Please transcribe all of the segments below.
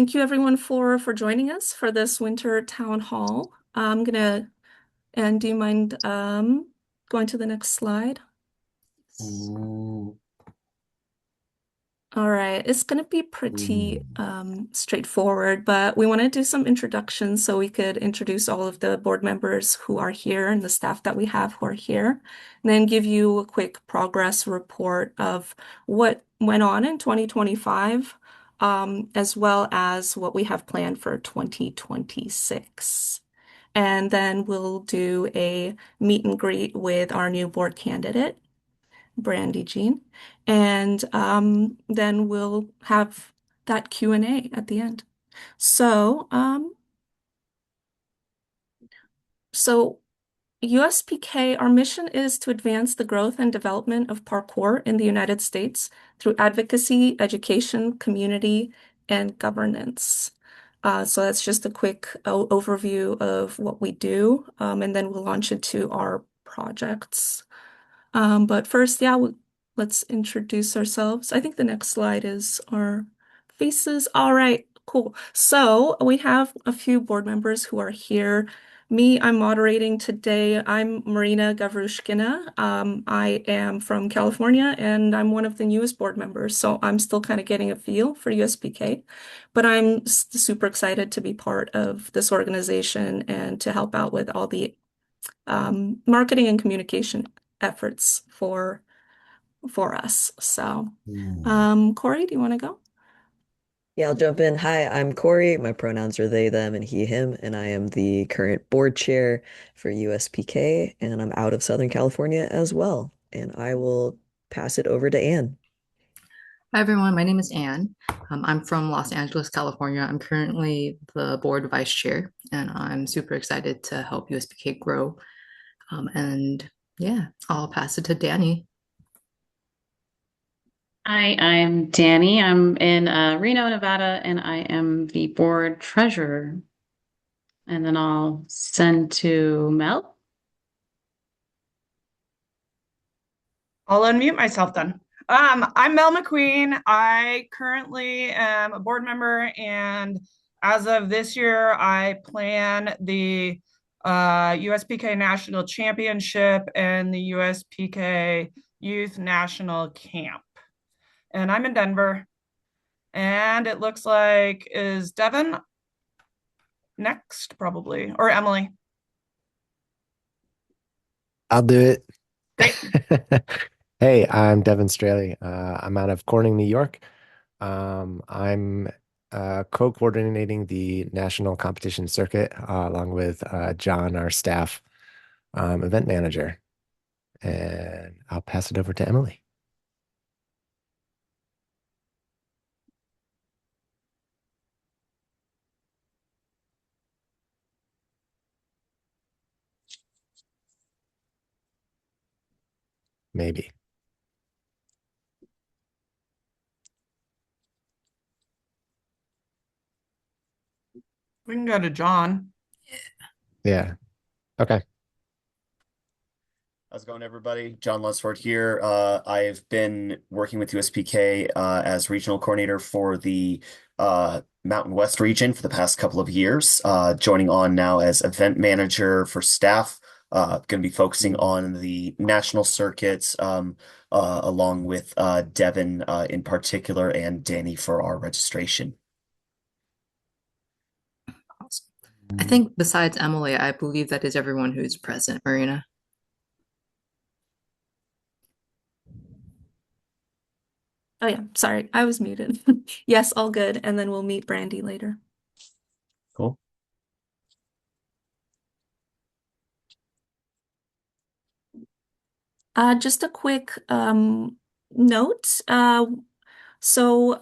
Thank you everyone for joining us for this winter town hall. Do you mind going to the next slide? Ooh, All right, it's going to be ooh. pretty straightforward, but we want to do some introductions so we could introduce all of the board members who are here and the staff that we have who are here, and then give you a quick progress report of what went on in 2025, as well as what we have planned for 2026. And then we'll do a meet and greet with our new board candidate. Brandy Jean. And then we'll have that Q&A at the end. So, so USPK, our mission is to advance the growth and development of parkour in the United States through advocacy, education, community, and governance. So that's just a quick overview of what we do, and then we'll launch into our projects. But first, let's introduce ourselves. I think the next slide is our faces. All right, cool. So we have a few board members who are here. Me, I'm moderating today. I'm Marina Gavrushkina. I am from California and I'm one of the newest board members. So I'm still kind of getting a feel for USPK, but I'm super excited to be part of this organization and to help out with all the marketing and communication efforts for us. So, Ooh. Corey, do you want to go? Yeah, I'll jump in. Hi, I'm Corey. My pronouns are they, them, and he, him, and I am the current board chair for USPK, and I'm out of Southern California as well. And I will pass it over to Anne. Hi everyone, my name is Anne. I'm from Los Angeles, California. I'm currently the board vice chair, and I'm super excited to help USPK grow. And yeah, I'll pass it to Danny. Hi, I'm Danny. I'm in Reno, Nevada, and I am the board treasurer. And then I'll send to Mel. I'll unmute myself then. I'm Mel McQueen. I currently am a board member, and as of this year, I plan the USPK National Championship and the USPK Youth National Camp. And I'm in Denver, and it looks like is Devin next, probably, or Emily. I'll do it. Great. Hey, I'm Devin Straley. I'm out of Corning, New York. I'm co-coordinating the national competition circuit along with John, our staff event manager. And I'll pass it over to Emily. Maybe. We can go to John. Yeah. Okay. How's it going, everybody? John Lunsford here. I've been working with USPK as regional coordinator for the Mountain West region for the past couple of years. Joining on now as event manager for staff. Going to be focusing on the national circuits, along with Devin in particular and Danny for our registration. Awesome. I think besides Emily, I believe that is everyone who's present, Marina. Oh yeah, sorry, I was muted. Yes, all good. And then we'll meet Brandy later. Cool. Just a quick note.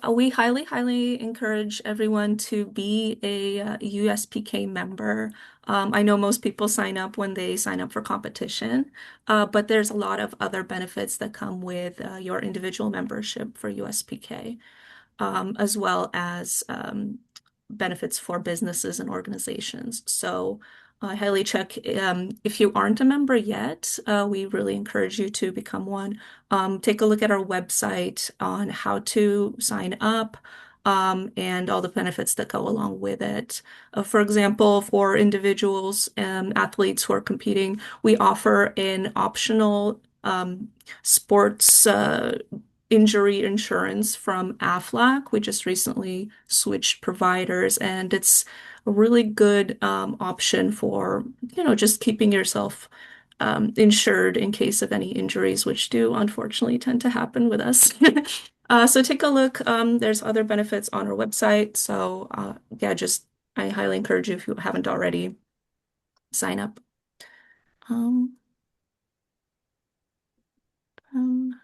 We highly, highly encourage everyone to be a USPK member. I know most people sign up when they sign up for competition, but there's a lot of other benefits that come with your individual membership for USPK, as well as benefits for businesses and organizations. So I highly check if you aren't a member yet, we really encourage you to become one. Take a look at our website on how to sign up. and all the benefits that go along with it. For example, for individuals and athletes who are competing, we offer an optional sports injury insurance from Aflac. We just recently switched providers, and it's a really good option for, just keeping yourself insured in case of any injuries, which do unfortunately tend to happen with us. So take a look. There's other benefits on our website. So yeah, just I highly encourage you if you haven't already, sign up. Um, um,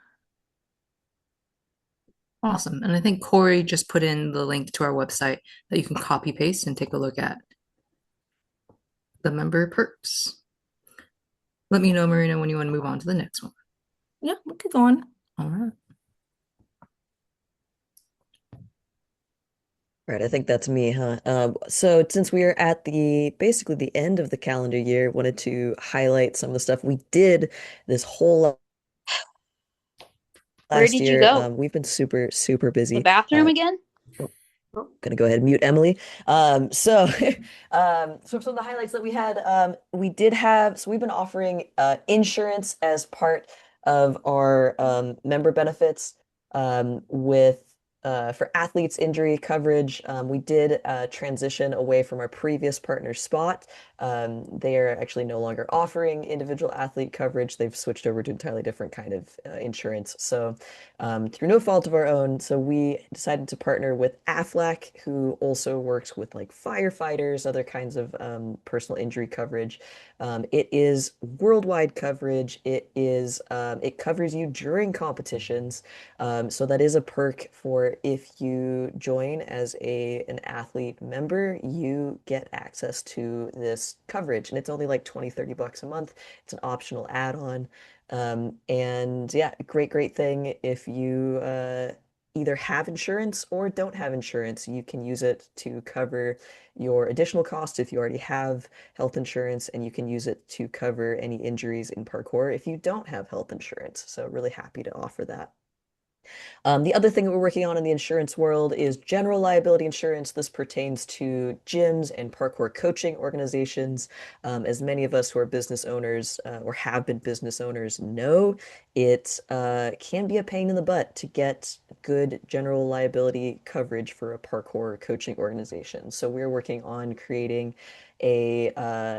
Awesome. And I think Corey just put in the link to our website that you can copy paste and take a look at the member perks. Let me know, Marina, when you want to move on to the next one. yeah, we could go on. All right. Right, I think that's me, huh? So since we are at the basically the end of the calendar year, wanted to highlight some of the stuff we did this whole Where last did you year. go? We've been super, super The busy. bathroom again? Gonna go ahead and mute Emily. So some of the highlights that we had, we did have, so we've been offering insurance as part of our member benefits with for athletes injury coverage. We did transition away from our previous partner Spot. They are actually no longer offering individual athlete coverage. They've switched over to entirely different kind of insurance. So through no fault of our own. So we decided to partner with Aflac, who also works with like firefighters, other kinds of personal injury coverage. It is worldwide coverage. It covers you during competitions. So that is a perk for if you join as an athlete member, you get access to this coverage. And it's only like 20, $30 a month. It's an optional add-on. And yeah, great, great thing if you either have insurance or don't have insurance. You can use it to cover your additional costs if you already have health insurance, and you can use it to cover any injuries in parkour if you don't have health insurance. So really happy to offer that. The other thing that we're working on in the insurance world is general liability insurance. This pertains to gyms and parkour coaching organizations. As many of us who are business owners or have been business owners know, it can be a pain in the butt to get good general liability coverage for a parkour coaching organization. So we're working on creating a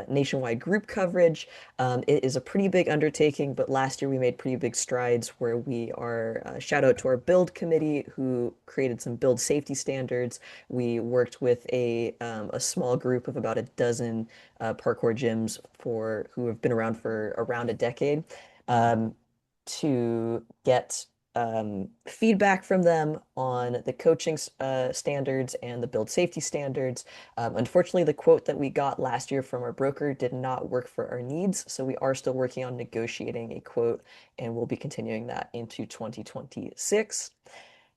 nationwide group coverage. It is a pretty big undertaking, but last year we made pretty big strides where we are, shout out to our build committee who created some build safety standards. We worked with a small group of about a dozen parkour gyms who have been around for around a decade um, to get feedback from them on the coaching standards and the build safety standards. Unfortunately, the quote that we got last year from our broker did not work for our needs, so we are still working on negotiating a quote, and we'll be continuing that into 2026.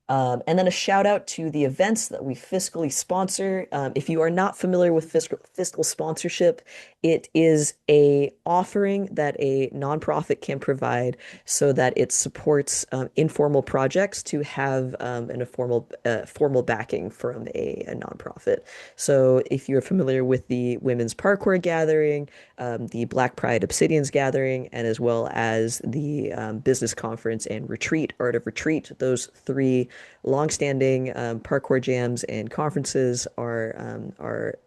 And then a shout out to the events that we fiscally sponsor. If you are not familiar with fiscal sponsorship, it is a offering that a nonprofit can provide so that it supports informal projects to have an formal backing from a nonprofit. So if you're familiar with the Women's Parkour Gathering, the Black Pride Obsidians Gathering, and as well as the Business Conference and Retreat, Art of Retreat, those three longstanding parkour jams and conferences are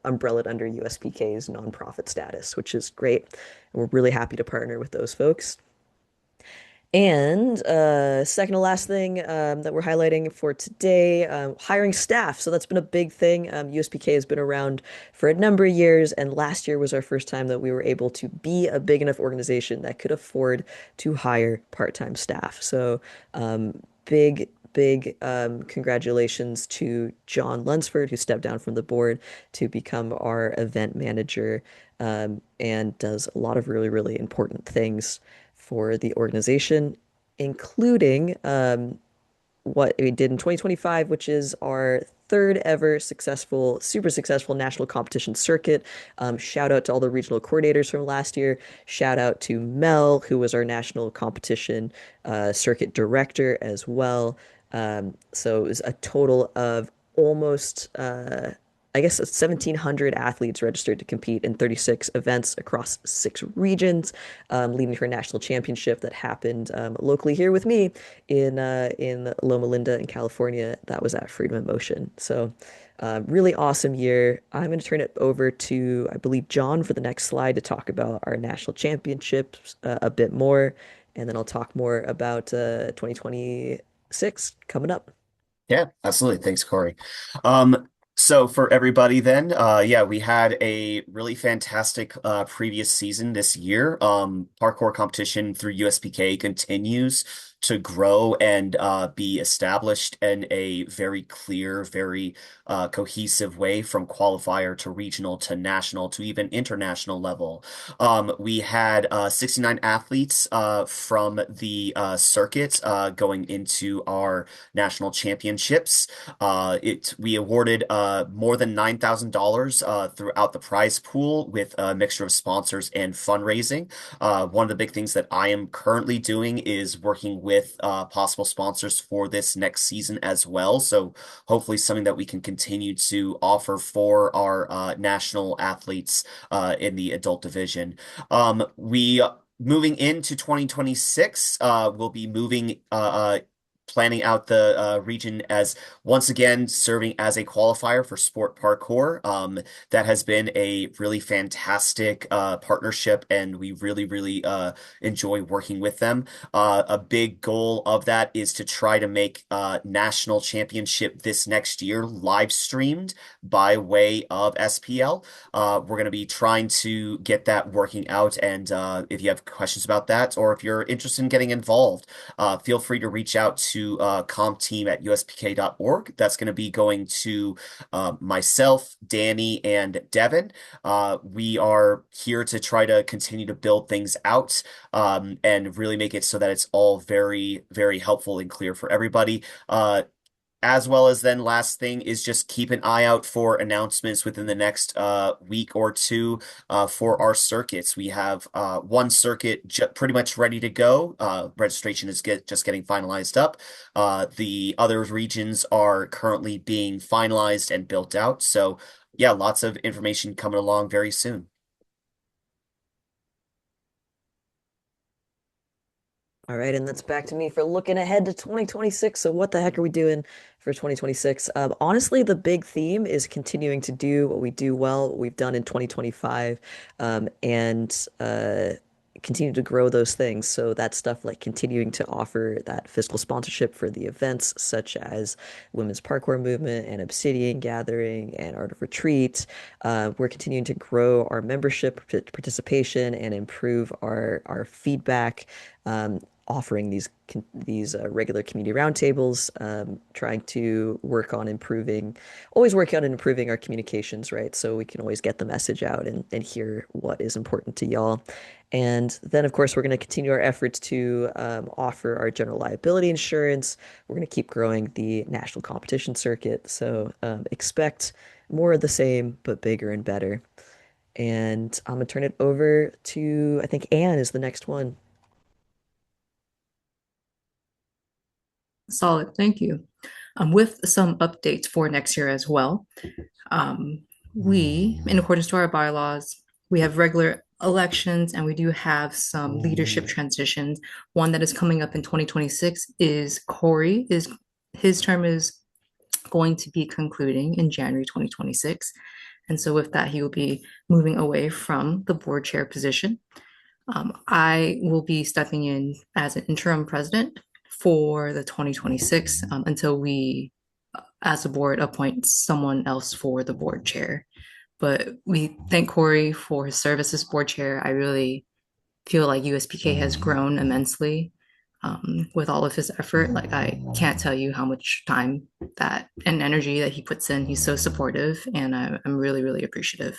umbrellaed under USPK's nonprofit status, which is great. And we're really happy to partner with those folks. And second to last thing that we're highlighting for today, hiring staff. So that's been a big thing. USPK has been around for a number of years, and last year was our first time that we were able to be a big enough organization that could afford to hire part-time staff. So big congratulations to John Lunsford, who stepped down from the board to become our event manager and does a lot of really, really important things for the organization, including what we did in 2025, which is our third ever super successful national competition circuit. Shout out to all the regional coordinators from last year. Shout out to Mel, who was our national competition circuit director as well. So it was a total of almost, I guess, 1,700 athletes registered to compete in 36 events across 6 regions, leading to a national championship that happened locally here with me in Loma Linda in California. That was at Freedom of Motion. So really awesome year. I'm going to turn it over to, I believe, John for the next slide to talk about our national championships a bit more. And then I'll talk more about 2026 coming up. Yeah, absolutely. Thanks, Corey. So for everybody then, yeah, we had a really fantastic previous season this year. Parkour competition through USPK continues to grow and be established in a very clear, very cohesive way from qualifier to regional to national to even international level. We had 69 athletes from the circuit going into our national championships. We awarded more than $9,000 throughout the prize pool with a mixture of sponsors and fundraising. One of the big things that I am currently doing is working with possible sponsors for this next season as well. So hopefully something that we can continue to offer for our national athletes in the adult division. We moving into 2026, we'll be moving planning out the region as once again serving as a qualifier for sport parkour. That has been a really fantastic partnership, and we really enjoy working with them. A big goal of that is to try to make national championship this next year live streamed by way of SPL. We're going to be trying to get that working out, and if you have questions about that, or if you're interested in getting involved, feel free to reach out to compteam@uspk.org. That's going to be going to myself, Danny, and Devin. We are here to try to continue to build things out and really make it so that it's all very helpful and clear for everybody. As well as then last thing is just keep an eye out for announcements within the next week or two for our circuits. We have one circuit pretty much ready to go. Registration is just getting finalized up. The other regions are currently being finalized and built out. So yeah, lots of information coming along very soon. All right, and that's back to me for looking ahead to 2026. So, what the heck are we doing for 2026? Honestly, the big theme is continuing to do what we do well, what we've done in 2025, and continue to grow those things. So, that stuff like continuing to offer that physical sponsorship for the events such as Women's Parkour Movement and Obsidian Gathering and Art of Retreat. We're continuing to grow our membership participation and improve our feedback. Offering these regular community roundtables, trying to work on improving, always working on improving our communications, right? So we can always get the message out and hear what is important to y'all. And then, of course, we're going to continue our efforts to offer our general liability insurance. We're going to keep growing the national competition circuit. So expect more of the same, but bigger and better. And I'm going to turn it over to, I think Anne is the next one. Solid, thank you. With some updates for next year as well. We, in accordance to our bylaws, we have regular elections and we do have some leadership transitions. One that is coming up in 2026 is Corey. His term is going to be concluding in January 2026. And so with that, he will be moving away from the board chair position. I will be stepping in as an interim president for the 2026 until we, as a board, appoint someone else for the board chair. But we thank Corey for his service as board chair. I really feel like USPK has grown immensely with all of his effort. Like I can't tell you how much time that and energy that he puts in. He's so supportive, and I'm really appreciative.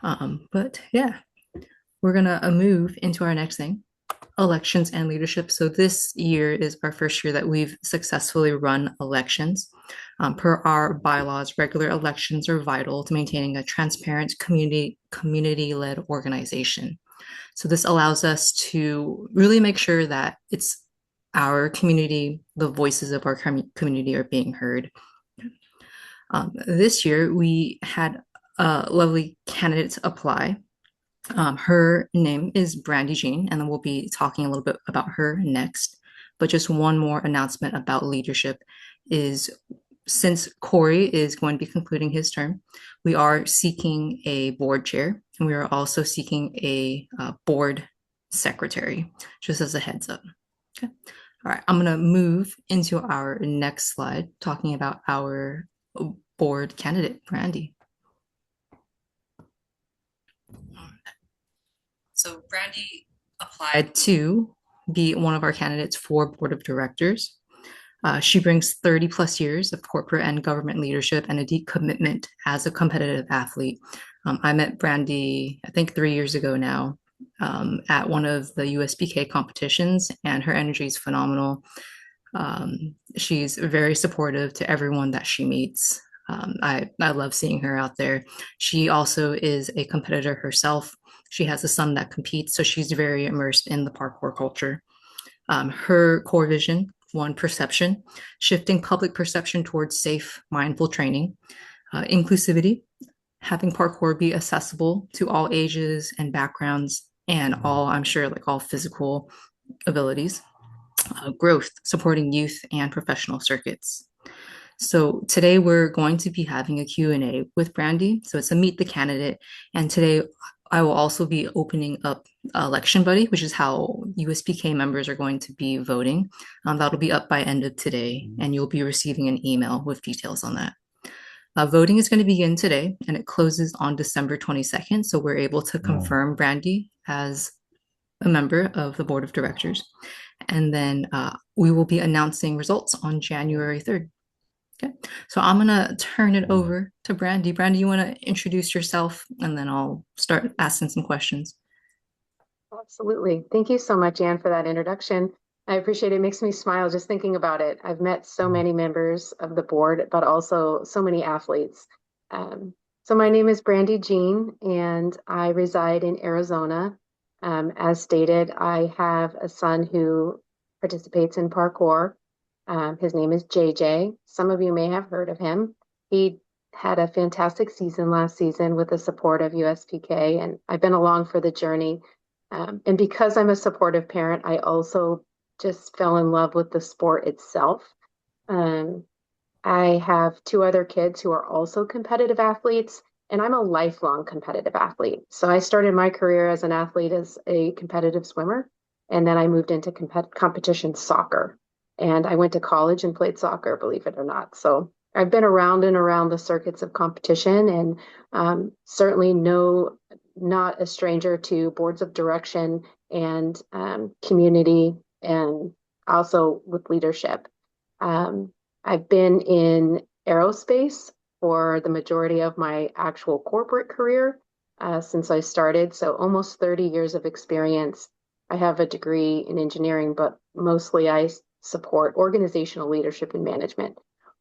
But yeah, we're gonna move into our next thing, elections and leadership. So this year is our first year that we've successfully run elections. Per our bylaws, regular elections are vital to maintaining a transparent community-led organization. So this allows us to really make sure that it's our community, the voices of our community are being heard. This year, we had lovely candidates apply. Her name is Brandy Jean, and then we'll be talking a little bit about her next. But just one more announcement about leadership is since Corey is going to be concluding his term, we are seeking a board chair, and we are also seeking a board secretary, just as a heads up. Okay. All right, I'm going to move into our next slide, talking about our board candidate, Brandy. So Brandy applied to be one of our candidates for board of directors. She brings 30 plus years of corporate and government leadership and a deep commitment as a competitive athlete. I met Brandy, I think 3 years ago now, at one of the USPK competitions, and her energy is phenomenal. She's very supportive to everyone that she meets. I love seeing her out there. She also is a competitor herself. She has a son that competes, so she's very immersed in the parkour culture. Her core vision, one, perception, shifting public perception towards safe, mindful training, inclusivity, having parkour be accessible to all ages and backgrounds and all, I'm sure, like all physical abilities, growth, supporting youth and professional circuits. So today we're going to be having a Q&A with Brandy. So it's a meet the candidate. And today I will also be opening up Election Buddy, which is how USPK members are going to be voting. That'll be up by end of today, and you'll be receiving an email with details on that. Voting is going to begin today, and it closes on December 22nd. So we're able to confirm Brandy as a member of the board of directors. And then we will be announcing results on January 3rd. Okay, so I'm gonna turn it over to Brandy. Brandy, you want to introduce yourself, and then I'll start asking some questions. Absolutely. Thank you so much, Anne, for that introduction. I appreciate it. It makes me smile just thinking about it. I've met so many members of the board, but also so many athletes. So my name is Brandy Jean, and I reside in Arizona. As stated, I have a son who participates in parkour. His name is JJ. Some of you may have heard of him. He had a fantastic season last season with the support of USPK, and I've been along for the journey. And because I'm a supportive parent, I also just fell in love with the sport itself. Um, I have two other kids who are also competitive athletes, and I'm a lifelong competitive athlete. So I started my career as an athlete as a competitive swimmer, and then I moved into competition soccer. And I went to college and played soccer, believe it or not. So I've been around and around the circuits of competition, and certainly not a stranger to boards of direction and community, and also with leadership. Um, I've been in aerospace for the majority of my actual corporate career since I started, so almost 30 years of experience. I have a degree in engineering, but mostly I support organizational leadership and management,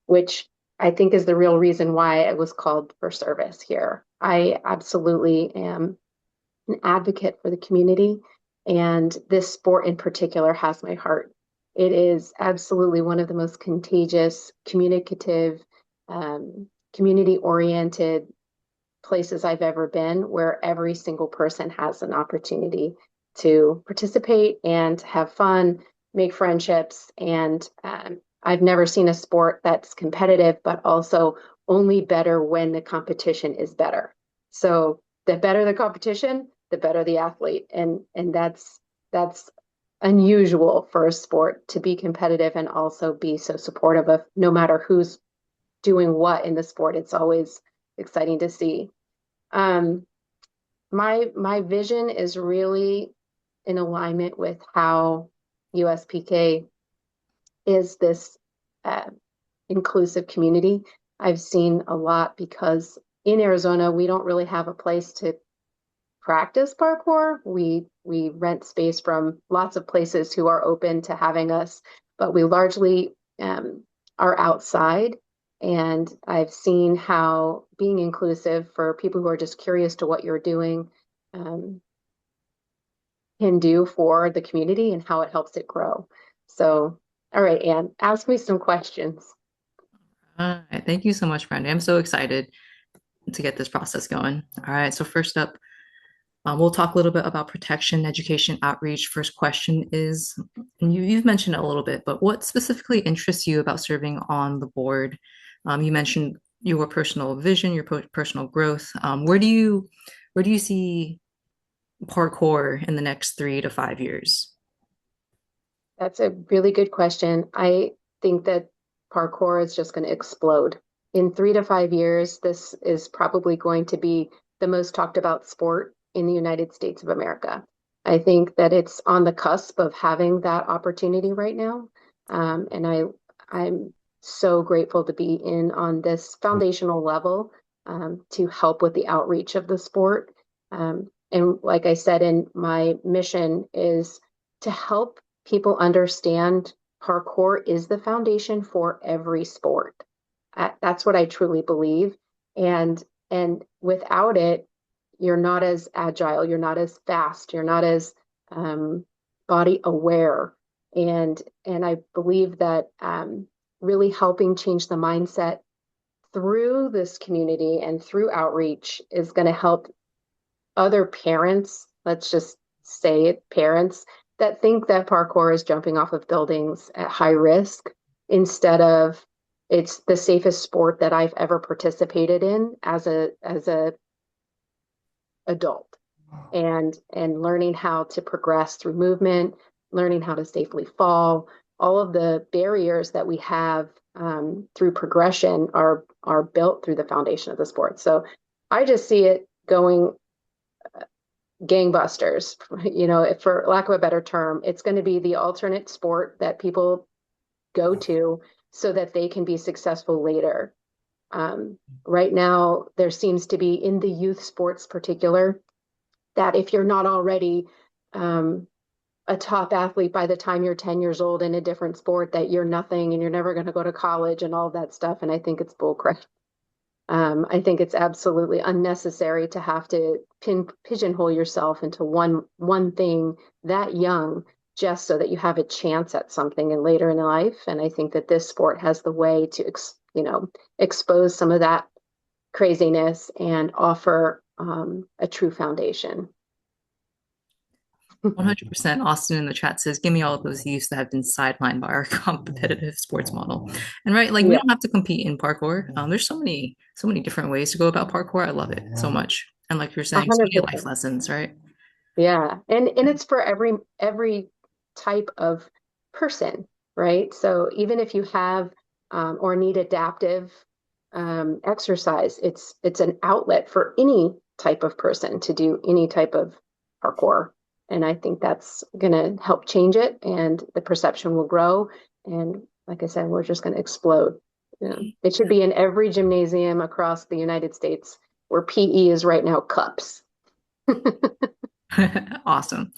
which I think is the real reason why I was called for service here. I absolutely am an advocate for the community, and this sport in particular has my heart. It is absolutely one of the most contagious, communicative, community-oriented places I've ever been, where every single person has an opportunity to participate and have fun, make friendships. And I've never seen a sport that's competitive, but also only better when the competition is better. So the better the competition, the better the athlete. And that's unusual for a sport to be competitive and also be so supportive of no matter who's doing what in the sport. It's always exciting to see. My vision is really in alignment with how USPK is this inclusive community. I've seen a lot because in Arizona, we don't really have a place to practice parkour. We rent space from lots of places who are open to having us, but we largely are outside. And I've seen how being inclusive for people who are just curious to what you're doing can do for the community and how it helps it grow. So, all right, Anne, ask me some questions. All right, thank you so much, Brenda. I'm so excited to get this process going. All right, so first up, we'll talk a little bit about protection, education, outreach. First question is, and you've mentioned it a little bit, but what specifically interests you about serving on the board? You mentioned your personal vision, your personal growth. Where do you see parkour in the next 3 to 5 years? That's a really good question. I think that parkour is just going to explode. In 3 to 5 years, this is probably going to be the most talked about sport in the United States of America. I think that it's on the cusp of having that opportunity right now. I'm so grateful to be in on this foundational level to help with the outreach of the sport. And like I said, in my mission is to help people understand parkour is the foundation for every sport. That's what I truly believe. And without it, you're not as agile, you're not as fast, you're not as um, body aware. And I believe that really helping change the mindset through this community and through outreach is going to help other parents, let's just say it, parents that think that parkour is jumping off of buildings at high risk instead of it's the safest sport that I've ever participated in as a adult and learning how to progress through movement, learning how to safely fall, all of the barriers that we have through progression are built through the foundation of the sport. So I just see it going gangbusters, for lack of a better term. It's going to be the alternate sport that people go to so that they can be successful later. Right now, there seems to be in the youth sports particular that if you're not already a top athlete by the time you're 10 years old in a different sport, that you're nothing and you're never going to go to college and all that stuff. And I think it's bullcrap. I think it's absolutely unnecessary to have to pigeonhole yourself into one thing that young just so that you have a chance at something and later in life. And I think that this sport has the way to expose some of that craziness and offer a true foundation. 100%. Austin in the chat says, give me all of those youths that have been sidelined by our competitive sports model. And right, like we Yeah, don't have to compete in parkour. There's so many different ways to go about parkour. I love it so much. And like you're saying, so many life 100%. lessons, right? Yeah, and it's for every type of person, right? So even if you have or need adaptive exercise, it's an outlet for any type of person to do any type of parkour. And I think that's going to help change it, and the perception will grow. And like I said, we're just going to explode. It should be in every gymnasium across the United States where PE is right now cups. Awesome.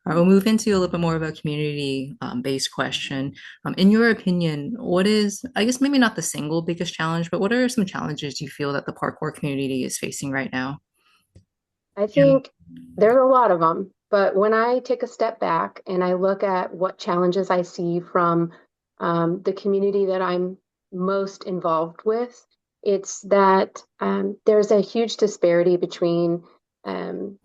All right, we'll move into a little bit more of a community based question. In your opinion, what is, I guess maybe not the single biggest challenge, but what are some challenges you feel that the parkour community is facing right now? I Yeah. think there's a lot of them, but when I take a step back and I look at what challenges I see from the community that I'm most involved with, it's that there's a huge disparity between um,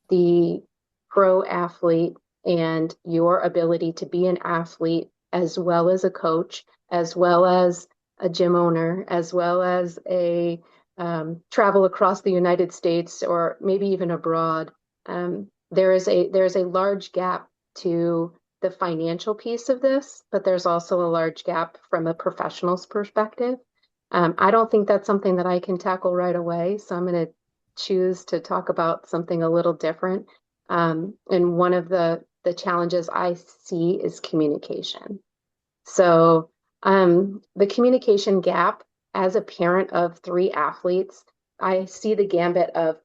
the pro athlete and your ability to be an athlete as well as a coach, as well as a gym owner, as well as a travel across the United States or maybe even abroad. There is a large gap to the financial piece of this, but there's also a large gap from a professional's perspective. I don't think that's something that I can tackle right away, so I'm going to choose to talk about something a little different. And one of the challenges I see is communication. So the communication gap as a parent of three athletes, I see the gambit of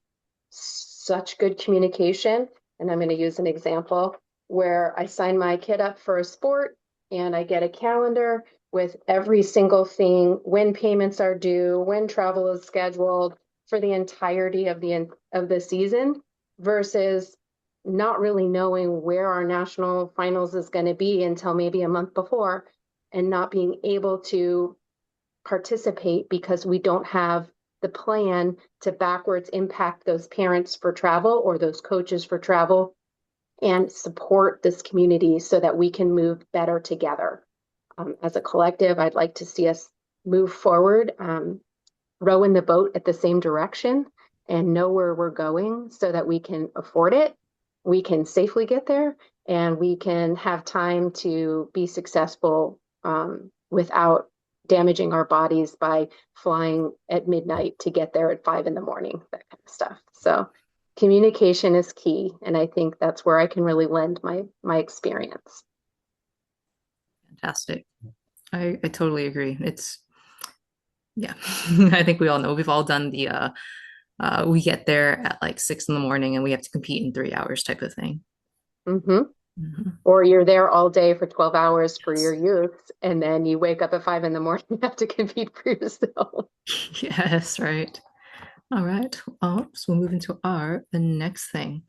such good communication. And I'm going to use an example where I sign my kid up for a sport and I get a calendar with every single thing, when payments are due, when travel is scheduled for the entirety of the season versus not really knowing where our national finals is going to be until maybe a month before, and not being able to participate because we don't have the plan to backwards impact those parents for travel or those coaches for travel and support this community so that we can move better together. As a collective, I'd like to see us move forward, row in the boat at the same direction and know where we're going so that we can afford it, we can safely get there, and we can have time to be successful without damaging our bodies by flying at midnight to get there at 5 in the morning, that kind of stuff. So communication is key, and I think that's where I can really lend my experience. Fantastic. I totally agree. It's yeah. I think we all know we've all done the we get there at like 6 in the morning and we have to compete in 3 hours type of thing. Mm-hmm. Mhm. Or you're there all day for 12 hours for Yes. your youth, and then you wake up at 5 in the morning and have to compete for yourself. Yes, right. All right. So we'll move into the next thing.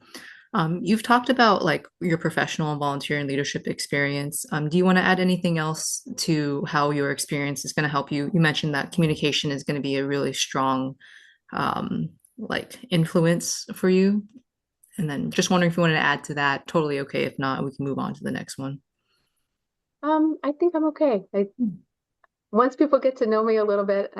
You've talked about like your professional and volunteer and leadership experience. Do you want to add anything else to how your experience is going to help you? You mentioned that communication is going to be a really strong like influence for you. And then just wondering if you wanted to add to that. Totally okay. If not, we can move on to the next one. I think I'm okay. Once people get to know me a little bit,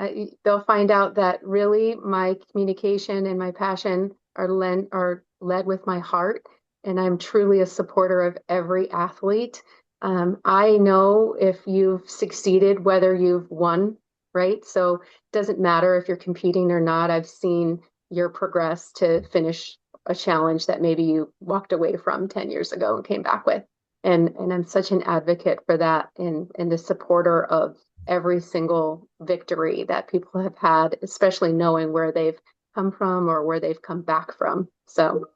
they'll find out that really my communication and my passion are led with my heart, and I'm truly a supporter of every athlete. I know if you've succeeded, whether you've won, right? So it doesn't matter if you're competing or not. I've seen your progress to finish a challenge that maybe you walked away from 10 years ago and came back with. And I'm such an advocate for that and a supporter of every single victory that people have had, especially knowing where they've come from or where they've come back from. So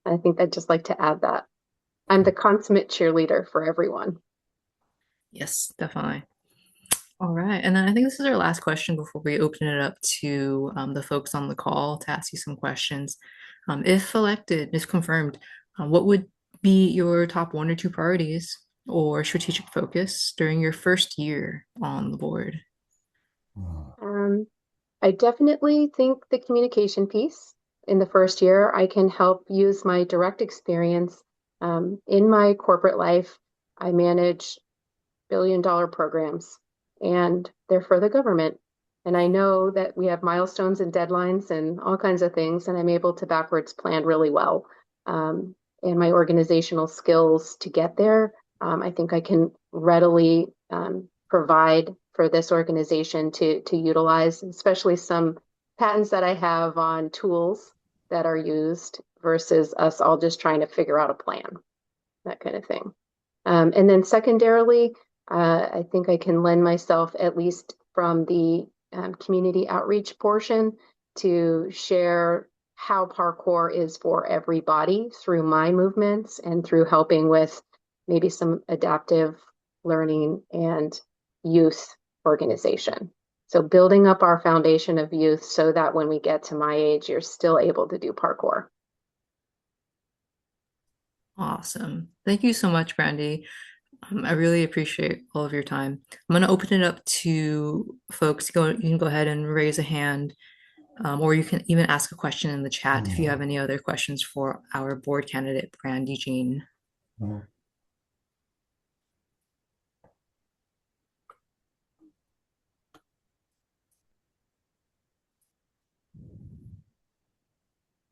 I think I'd just like to add that. I'm the consummate cheerleader for everyone. Yes, definitely. All right. And then I think this is our last question before we open it up to the folks on the call to ask you some questions. If elected, if confirmed, what would be your top one or two priorities or strategic focus during your first year on the board? Um, I definitely think the communication piece in the first year, I can help use my direct experience in my corporate life. I manage billion-dollar programs, and they're for the government. And I know that we have milestones and deadlines and all kinds of things, and I'm able to backwards plan really well. And my organizational skills to get there, I think I can readily provide for this organization to utilize, especially some patents that I have on tools that are used versus us all just trying to figure out a plan, that kind of thing. And then secondarily, I think I can lend myself, at least from the community outreach portion, to share how parkour is for everybody through my movements and through helping with maybe some adaptive learning and youth organization. So building up our foundation of youth so that when we get to my age, you're still able to do parkour. Awesome. Thank you so much, Brandy. I really appreciate all of your time. I'm going to open it up to folks. You can go ahead and raise a hand, or you can even ask a question in the chat if you have any other questions for our board candidate, Brandy Jean.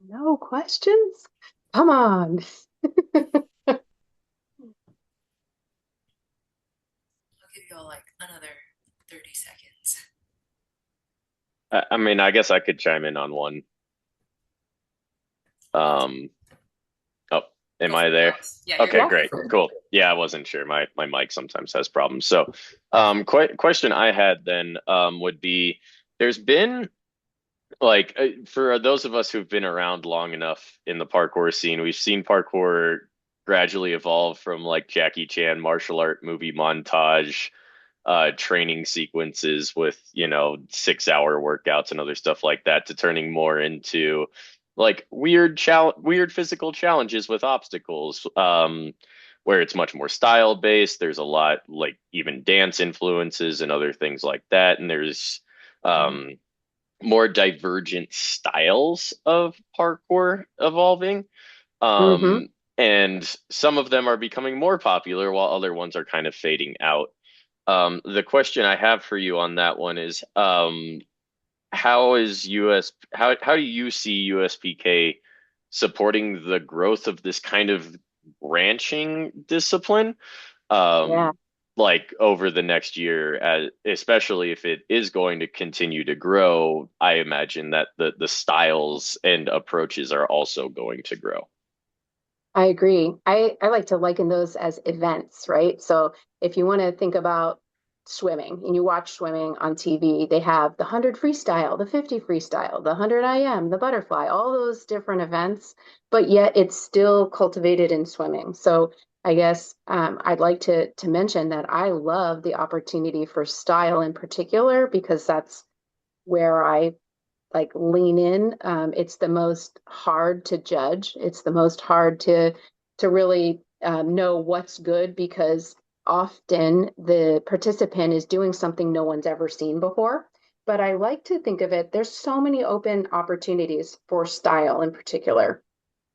No questions? Come on. I'll give you all like another 30 seconds. I mean, I guess I could chime in on one. Oh, am I there? Yeah, Okay, Yeah. great, cool. Yeah, I wasn't sure. My mic sometimes has problems. So, question I had then would be, there's been like for those of us who've been around long enough in the parkour scene, we've seen parkour gradually evolve from like Jackie Chan martial art movie montage training sequences with 6-hour workouts and other stuff like that to turning more into like weird physical challenges with obstacles, where it's much more style based. There's a lot like even dance influences and other things like that, and there's um more divergent styles of parkour evolving. Mm-hmm. Um, and some of them are becoming more popular while other ones are kind of fading out. The question I have for you on that one is, how do you see USPK supporting the growth of this kind of branching discipline? Yeah. Um, like over the next year, especially if it is going to continue to grow, I imagine that the styles and approaches are also going to grow. I agree. I like to liken those as events, right? So if you want to think about swimming and you watch swimming on TV, they have the 100 freestyle, the 50 freestyle, the 100 IM, the butterfly, all those different events, but yet it's still cultivated in swimming. So I guess I'd like to mention that I love the opportunity for style in particular because that's where I like lean in. It's the most hard to judge. It's the most hard to really know what's good because often the participant is doing something no one's ever seen before. But I like to think of it, there's so many open opportunities for style in particular.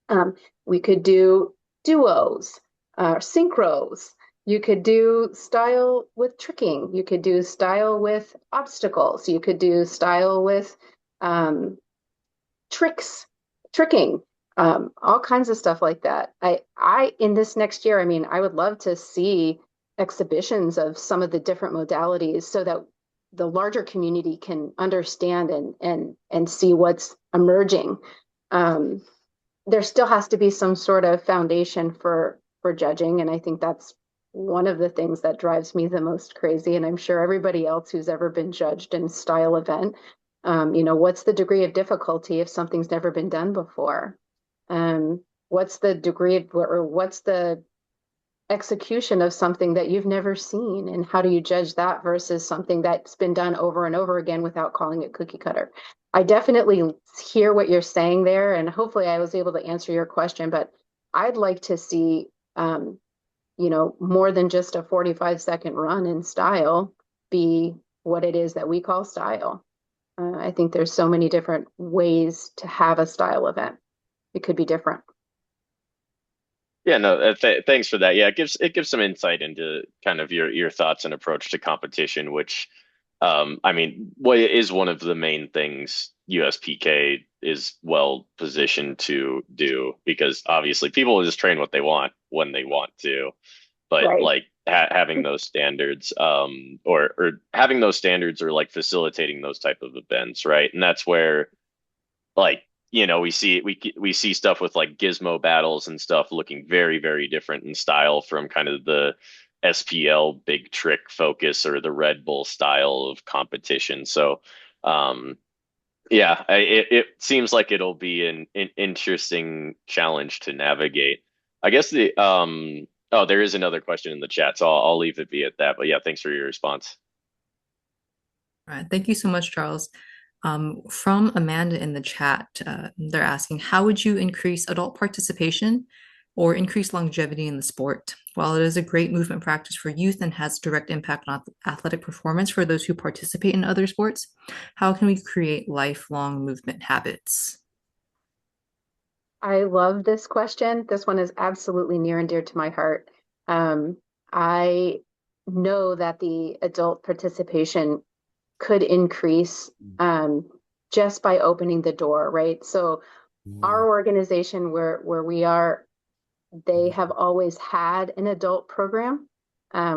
Um, we could do duos, synchros. You could do style with tricking. You could do style with obstacles. You could do style with um, tricks, tricking, all kinds of stuff like that. In this next year, I mean, I would love to see exhibitions of some of the different modalities so that the larger community can understand and see what's emerging. Um, there still has to be some sort of foundation for judging, and I think that's one of the things that drives me the most crazy, and I'm sure everybody else who's ever been judged in style event. What's the degree of difficulty if something's never been done before? What's the degree of, or what's the execution of something that you've never seen, and how do you judge that versus something that's been done over and over again without calling it cookie cutter? I definitely hear what you're saying there, and hopefully I was able to answer your question, but I'd like to see more than just a 45-second run in style be what it is that we call style. I think there's so many different ways to have a style event. It could be different. Yeah, no, thanks for that. Yeah, it gives some insight into kind of your thoughts and approach to competition, which, I mean, what is one of the main things USPK is well positioned to do, because obviously people will just train what they want when they want to, but Right. like having those standards, or having those standards, or like facilitating those type of events, right? And that's where, like, we see stuff with like gizmo battles and stuff looking very very different in style from kind of the SPL big trick focus or the Red Bull style of competition. So yeah, it seems like it'll be an interesting challenge to navigate. I guess oh, there is another question in the chat, so I'll leave it be at that, but yeah, thanks for your response. All right, thank you so much, Charles. From Amanda in the chat, they're asking, how would you increase adult participation or increase longevity in the sport? While it is a great movement practice for youth and has direct impact on athletic performance for those who participate in other sports, how can we create lifelong movement habits? I love this question. This one is absolutely near and dear to my heart. I know that the adult participation could increase just by opening the door, right? So our organization where we are, they have always had an adult program,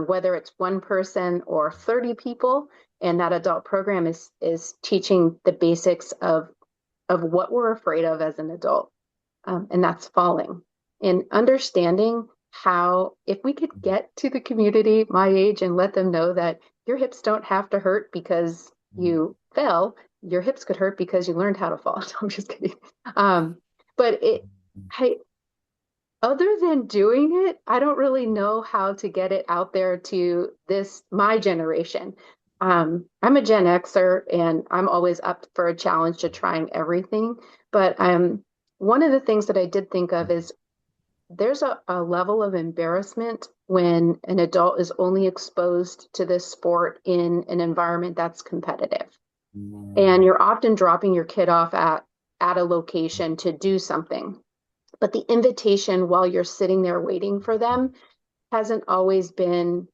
whether it's one person or 30 people, and that adult program is teaching the basics of what we're afraid of as an adult, and that's falling. And understanding how, if we could get to the community my age and let them know that your hips don't have to hurt because you fell, your hips could hurt because you learned how to fall. I'm just kidding. But I, other than doing it, I don't really know how to get it out there to my generation. I'm a Gen Xer and I'm always up for a challenge to trying everything. But one of the things that I did think of is there's a level of embarrassment when an adult is only exposed to this sport in an environment that's competitive. And you're often dropping your kid off at a location to do something. But the invitation while you're sitting there waiting for them hasn't always been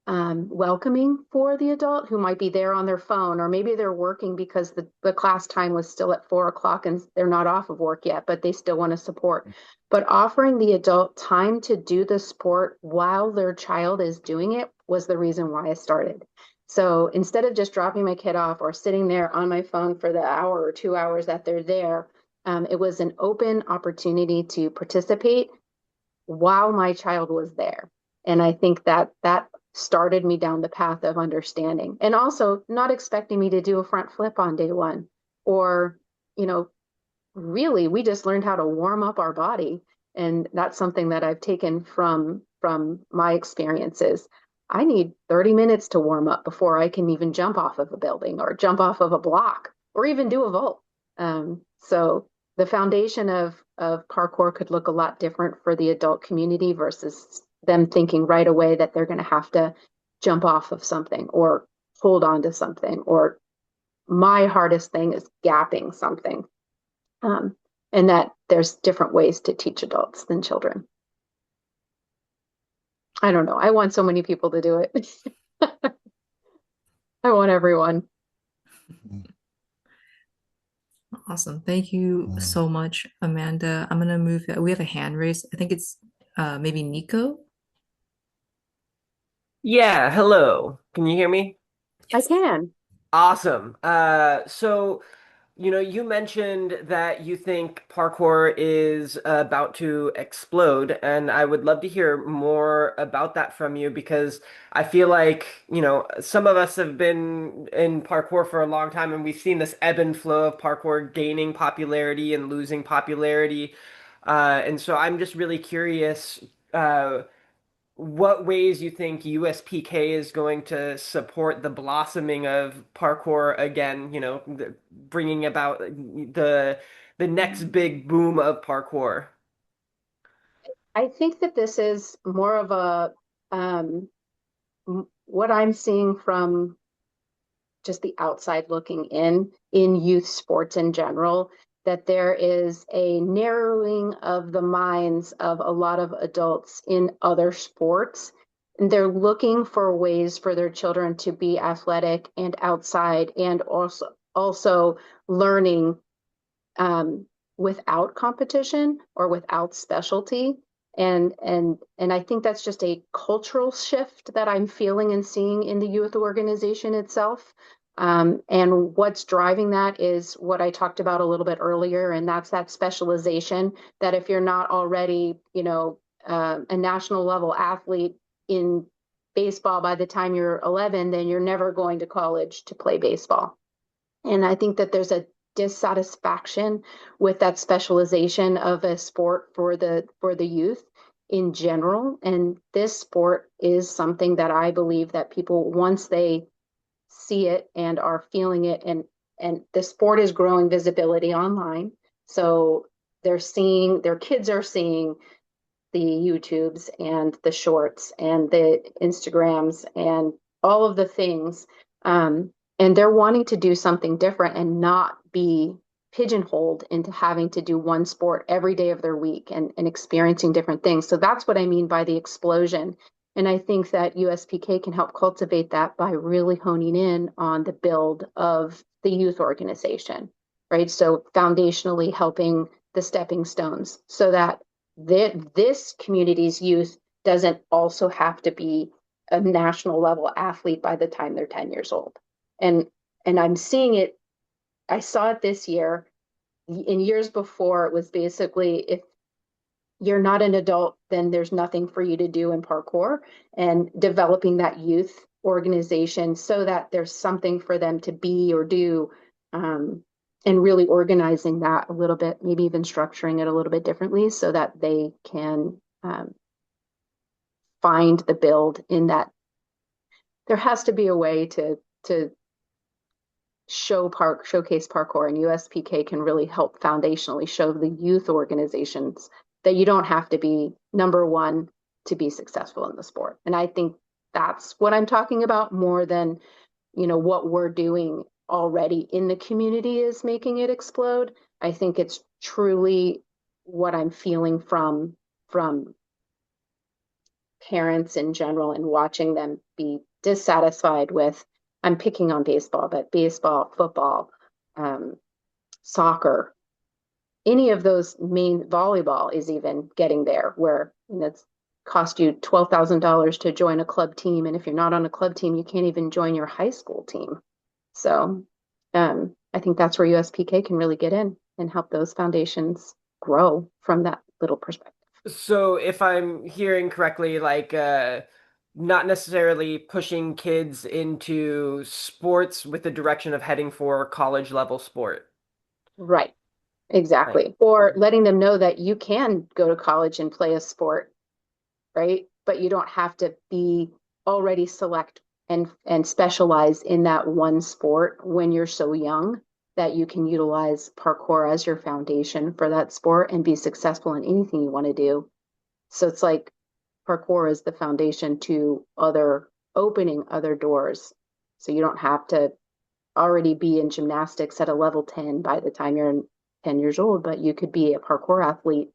welcoming for the adult who might be there on their phone, or maybe they're working because the class time was still at 4 o'clock and they're not off of work yet, but they still want to support. But offering the adult time to do the sport while their child is doing it was the reason why I started. So instead of just dropping my kid off or sitting there on my phone for the hour or 2 hours that they're there, it was an open opportunity to participate while my child was there. And I think that that started me down the path of understanding, and also not expecting me to do a front flip on day one, or, you know, really we just learned how to warm up our body. And that's something that I've taken from my experiences. I need 30 minutes to warm up before I can even jump off of a building or jump off of a block or even do a vault. So the foundation of parkour could look a lot different for the adult community versus them thinking right away that they're going to have to jump off of something or hold on to something, or my hardest thing is gapping something. Um, and that there's different ways to teach adults than children. I don't know. I want so many people to do it. I want everyone. Awesome. Thank you so much, Amanda. I'm gonna move. We have a hand raised. I think it's maybe Nico. Yeah, hello. Can you hear me? I can. Awesome. You mentioned that you think parkour is about to explode, and I would love to hear more about that from you because I feel like, some of us have been in parkour for a long time and we've seen this ebb and flow of parkour gaining popularity and losing popularity. And so I'm just really curious, what ways you think USPK is going to support the blossoming of parkour again, bringing about the next big boom of parkour. I think that this is more of a what I'm seeing from just the outside looking in youth sports in general, that there is a narrowing of the minds of a lot of adults in other sports. And they're looking for ways for their children to be athletic and outside, and also learning without competition or without specialty. And I think that's just a cultural shift that I'm feeling and seeing in the youth organization itself. And what's driving that is what I talked about a little bit earlier, and that's that specialization. That if you're not already, a national level athlete in baseball by the time you're 11, then you're never going to college to play baseball. And I think that there's a dissatisfaction with that specialization of a sport for the youth in general. And this sport is something that I believe that people, once they see it and are feeling it, and the sport is growing visibility online. So their kids are seeing the YouTubes and the shorts and the Instagrams and all of the things. And they're wanting to do something different and not be pigeonholed into having to do one sport every day of their week, and experiencing different things. So that's what I mean by the explosion. And I think that USPK can help cultivate that by really honing in on the build of the youth organization, right? So foundationally helping the stepping stones so that this community's youth doesn't also have to be a national level athlete by the time they're 10 years old. And I'm seeing it, I saw it this year. In years before, it was basically, if you're not an adult, then there's nothing for you to do in parkour, and developing that youth organization so that there's something for them to be or do, and really organizing that a little bit, maybe even structuring it a little bit differently so that they can find the build in that. There has to be a way to showcase parkour, and USPK can really help foundationally show the youth organizations that you don't have to be number one to be successful in the sport. And I think that's what I'm talking about more than, what we're doing already in the community is making it explode. I think it's truly what I'm feeling from parents in general and watching them be dissatisfied with, I'm picking on baseball, but baseball, football, um, soccer, any of those main, volleyball is even getting there where it's cost you $12,000 to join a club team. And if you're not on a club team, you can't even join your high school team. So I think that's where USPK can really get in and help those foundations grow from that little perspective. So if I'm hearing correctly, like not necessarily pushing kids into sports with the direction of heading for college level sport. Right, Like, exactly. Or letting them know that you can go to college and play a sport, right? But you don't have to be already select and specialize in that one sport when you're so young, that you can utilize parkour as your foundation for that sport and be successful in anything you want to do. So it's like parkour is the foundation to other opening other doors. So you don't have to already be in gymnastics at a level 10 by the time you're 10 years old, but you could be a parkour athlete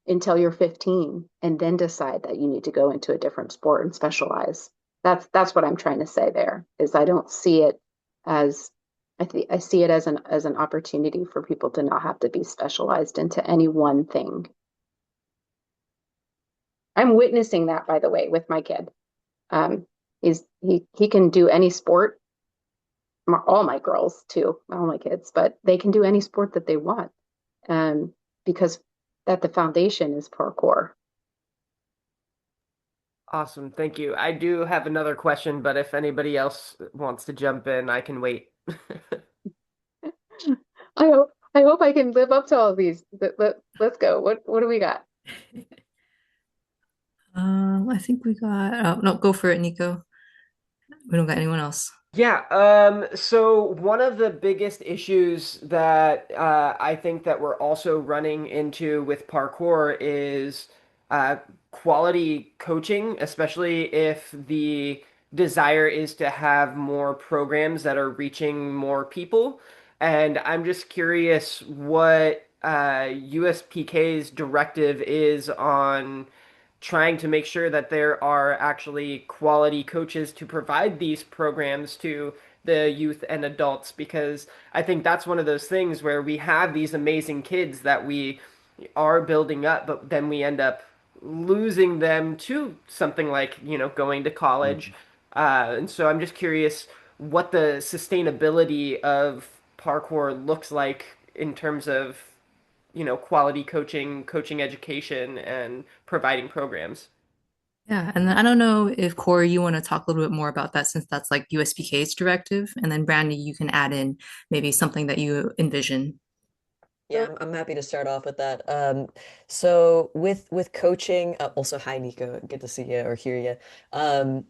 until you're 15 and then decide that you need to go into a different sport and specialize. That's what I'm trying to say there is I don't see it as I see it as an opportunity for people to not have to be specialized into any one thing. I'm witnessing that, by the way, with my kid. He can do any sport. All my girls too, all my kids, but they can do any sport that they want, um, because that the foundation is parkour. awesome, thank you. I do have another question, but if anybody else wants to jump in, I can wait. I hope I can live up to all of these. Let's go. What do we got? I think we got, oh, no, go for it, Nico. We don't got anyone else. Yeah, so one of the biggest issues that I think that we're also running into with parkour is uh, quality coaching, especially if the desire is to have more programs that are reaching more people. And I'm just curious what USPK's directive is on trying to make sure that there are actually quality coaches to provide these programs to the youth and adults, because I think that's one of those things where we have these amazing kids that we are building up, but then we end up losing them to something like, going to college. Mhm. And so I'm just curious what the sustainability of parkour looks like in terms of, quality coaching, coaching education, and providing programs. Yeah, and then I don't know if Corey, you want to talk a little bit more about that since that's like USPK's directive, and then Brandy, you can add in maybe something that you envision. Yeah, I'm happy to start off with that. So with coaching, also hi Nico, good to see you or hear you. Um,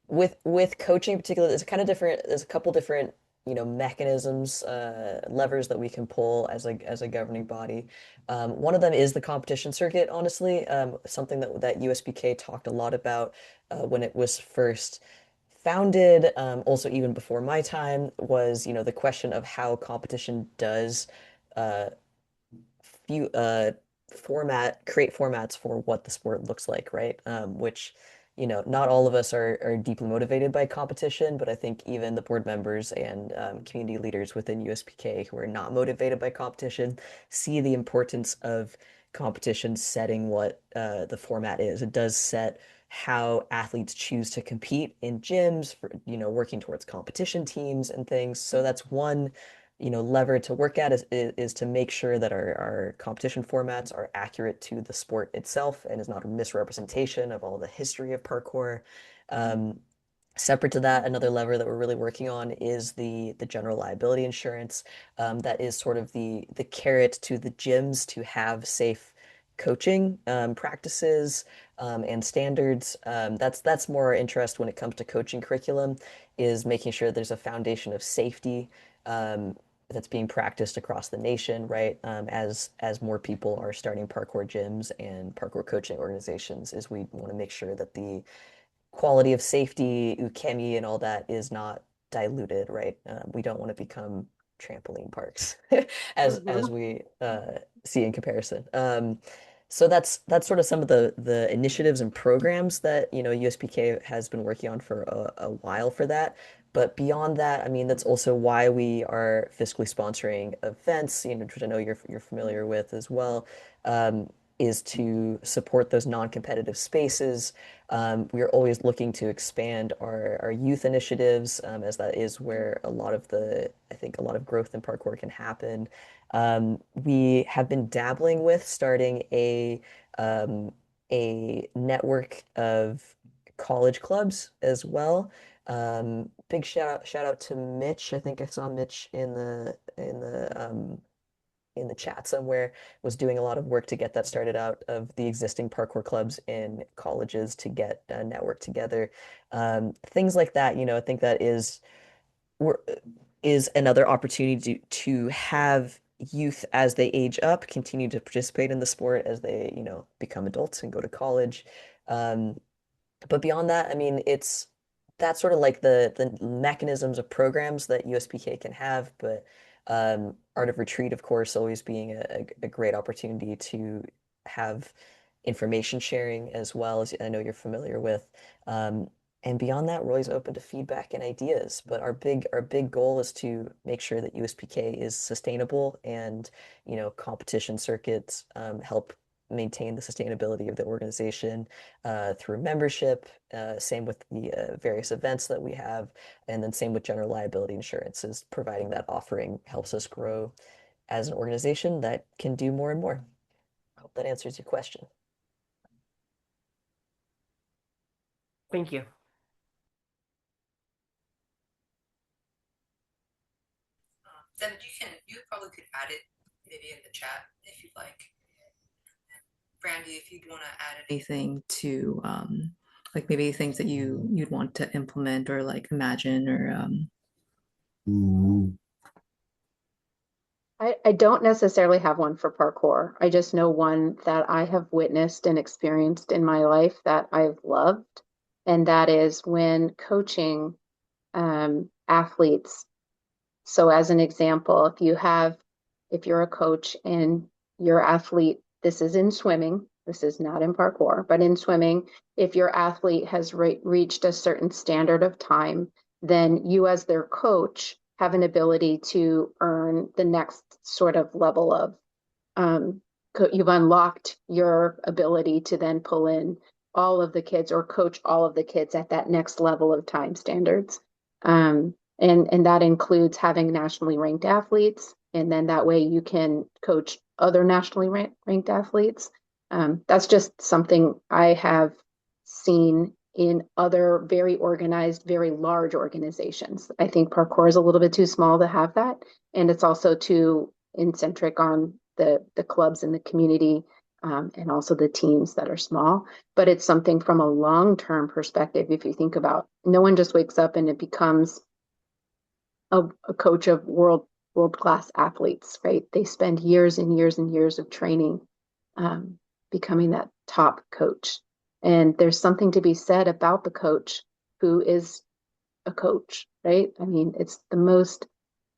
with coaching in particular, there's kind of different. There's a couple different mechanisms, levers that we can pull as a governing body. One of them is the competition circuit. Honestly, something that USBK talked a lot about when it was first founded. Also, even before my time, was the question of how competition does. Uh, few create formats for what the sport looks like, right? Which, not all of us are deeply motivated by competition, but I think even the board members and community leaders within USPK who are not motivated by competition see the importance of competition setting what the format is. It does set how athletes choose to compete in gyms for, working towards competition teams and things. So that's one lever to work at is to make sure that our competition formats are accurate to the sport itself and is not a misrepresentation of all the history of parkour. Um, Separate to that, another lever that we're really working on is the general liability insurance. That is sort of the carrot to the gyms to have safe coaching practices and standards. That's more our interest when it comes to coaching curriculum, is making sure there's a foundation of safety um, that's being practiced across the nation, right? As more people are starting parkour gyms and parkour coaching organizations, is we want to make sure that the quality of safety, ukemi, and all that is not diluted, right? We don't want to become trampoline parks as Mhm. we see in comparison. So that's sort of some of the initiatives and programs that USPK has been working on for a while for that. But beyond that, I mean, that's also why we are fiscally sponsoring events, which I know you're familiar with as well, is to support those non-competitive spaces. We are always looking to expand our youth initiatives, as that is where I think a lot of growth in parkour can happen. We have been dabbling with starting um, a network of college clubs as well. Big shout out to Mitch. I think I saw Mitch in the chat somewhere, was doing a lot of work to get that started out of the existing parkour clubs in colleges to get a network together. Things like that, I think that we're- is another opportunity to have youth as they age up continue to participate in the sport as they, become adults and go to college. Um, but beyond that, I mean, that's sort of like the mechanisms of programs that USPK can have, but Art of Retreat, of course, always being a great opportunity to have information sharing as well, as I know you're familiar with. Um, and beyond that, we're always open to feedback and ideas. But our big goal is to make sure that USPK is sustainable and, competition circuits help maintain the sustainability of the organization through membership, same with the various events that we have, and then same with general liability insurance, is providing that offering helps us grow as an organization that can do more and more. I hope that answers your question. Thank you. Then you probably could add it maybe in the chat if you'd like. Brandy, if you'd want to add anything to like maybe things that you'd want to implement or like imagine or I don't necessarily have one for parkour. I just know one that I have witnessed and experienced in my life that I've loved, and that is when coaching athletes. So, as an example, if you're a coach and your athlete, this is in swimming, this is not in parkour, but in swimming, if your athlete has reached a certain standard of time, then you, as their coach, have an ability to earn the next sort of level of um, you've unlocked your ability to then pull in all of the kids or coach all of the kids at that next level of time standards. And that includes having nationally ranked athletes, and then that way you can coach other nationally ranked athletes. That's just something I have seen in other very organized, very large organizations. I think parkour is a little bit too small to have that, and it's also too centric on the clubs in the community, and also the teams that are small. But it's something from a long-term perspective. If you think about, no one just wakes up and it becomes a coach of world class athletes, right? They spend years and years and years of training, um, becoming that top coach. And there's something to be said about the coach who is a coach, right? I mean, it's the most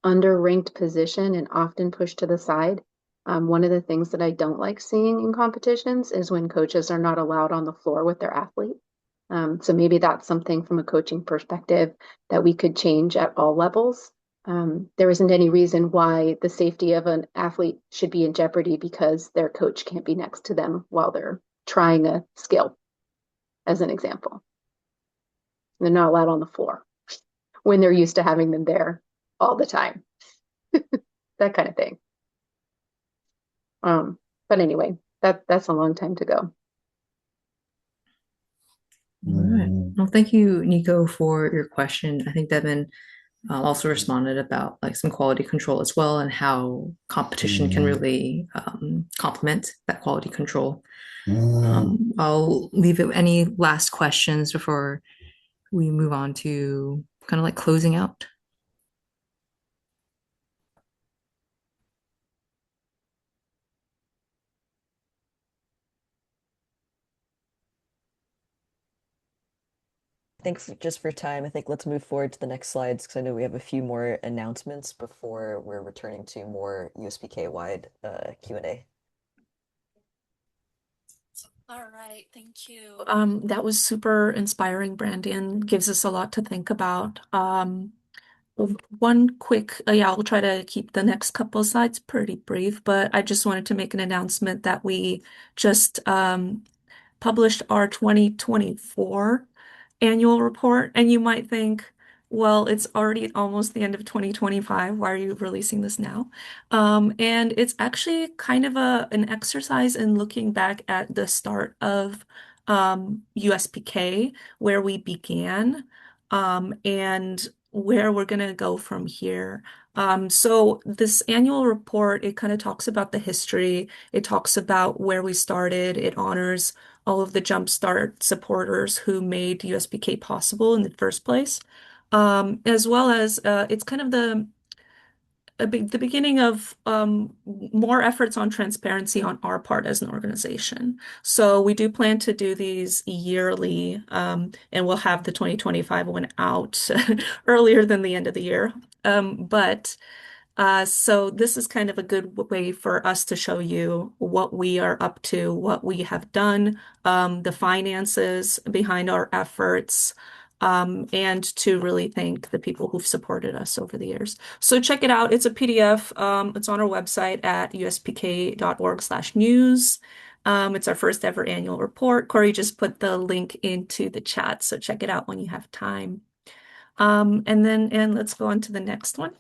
under-ranked position and often pushed to the side. One of the things that I don't like seeing in competitions is when coaches are not allowed on the floor with their athlete. So maybe that's something from a coaching perspective that we could change at all levels. There isn't any reason why the safety of an athlete should be in jeopardy because their coach can't be next to them while they're trying a skill, as an example. They're not allowed on the floor when they're used to having them there all the time, that kind of thing. But anyway, that's a long time to go. all right. Well, thank you, Nico, for your question. I think Devin also responded about like some quality control as well and how competition can really complement that quality control. I'll leave it any last questions before we move on to kind of like closing out. Thanks just for time. I think let's move forward to the next slides because I know we have a few more announcements before we're returning to more USPK wide Q&A. All right, thank you. That was super inspiring, Brandon. Gives us a lot to think about. One quick, yeah, I'll try to keep the next couple of slides pretty brief, but I just wanted to make an announcement that we just published our 2024 annual report. And you might think, well, it's already almost the end of 2025. Why are you releasing this now? And it's actually kind of an exercise in looking back at the start of USPK, where we began, and where we're going to go from here. So this annual report, it kind of talks about the history. It talks about where we started. It honors all of the Jumpstart supporters who made USPK possible in the first place, as well as it's kind of the beginning of more efforts on transparency on our part as an organization. So we do plan to do these yearly, and we'll have the 2025 one out earlier than the end of the year. But so this is kind of a good way for us to show you what we are up to, what we have done, the finances behind our efforts, and to really thank the people who've supported us over the years. So check it out. It's a PDF. It's on our website at uspk.org/news. It's our first ever annual report. Corey just put the link into the chat, so check it out when you have time. And let's go on to the next one.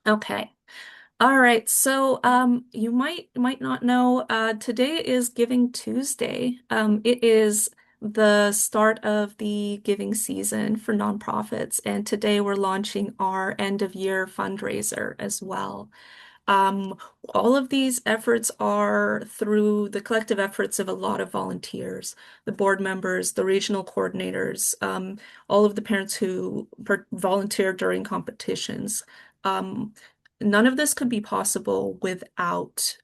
Okay. All right. So you might not know today is Giving Tuesday. It is the start of the giving season for nonprofits, and today we're launching our end of year fundraiser as well. Um, all of these efforts are through the collective efforts of a lot of volunteers, the board members, the regional coordinators, all of the parents who volunteer during competitions. Um, None of this could be possible without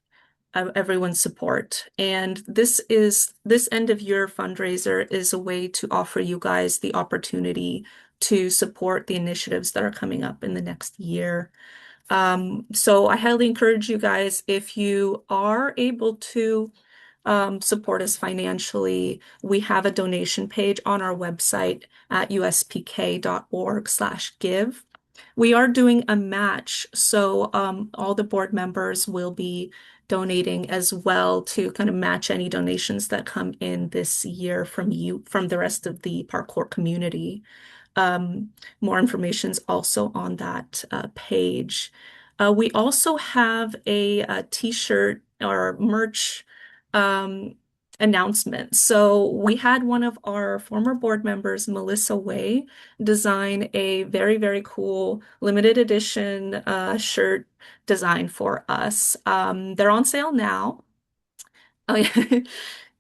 everyone's support. And this end of year fundraiser is a way to offer you guys the opportunity to support the initiatives that are coming up in the next year. So I highly encourage you guys, if you are able to support us financially, we have a donation page on our website at uspk.org/give. We are doing a match, so all the board members will be donating as well to kind of match any donations that come in this year from the rest of the parkour community. More information is also on that page. We also have a t-shirt or merch um, announcement. So we had one of our former board members, Melissa Way, design a very, very cool limited edition shirt design for us. They're on sale now. Oh, yeah.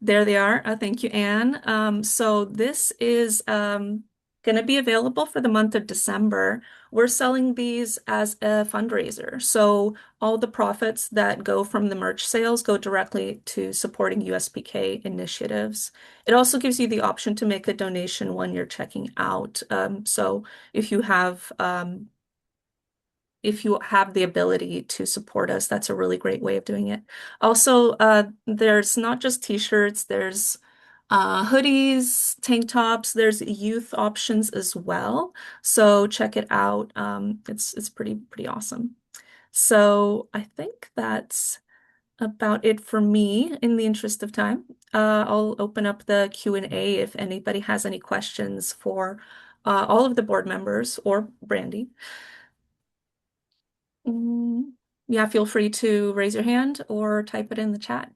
There they are. Thank you, Anne. So this is going to be available for the month of December. We're selling these as a fundraiser. So all the profits that go from the merch sales go directly to supporting USPK initiatives. It also gives you the option to make a donation when you're checking out. So if you have the ability to support us, that's a really great way of doing it. Also, there's not just t-shirts, there's hoodies, tank tops, there's youth options as well. So check it out. It's pretty awesome. So I think that's about it for me in the interest of time. I'll open up the Q&A if anybody has any questions for all of the board members or Brandy. Yeah, feel free to raise your hand or type it in the chat.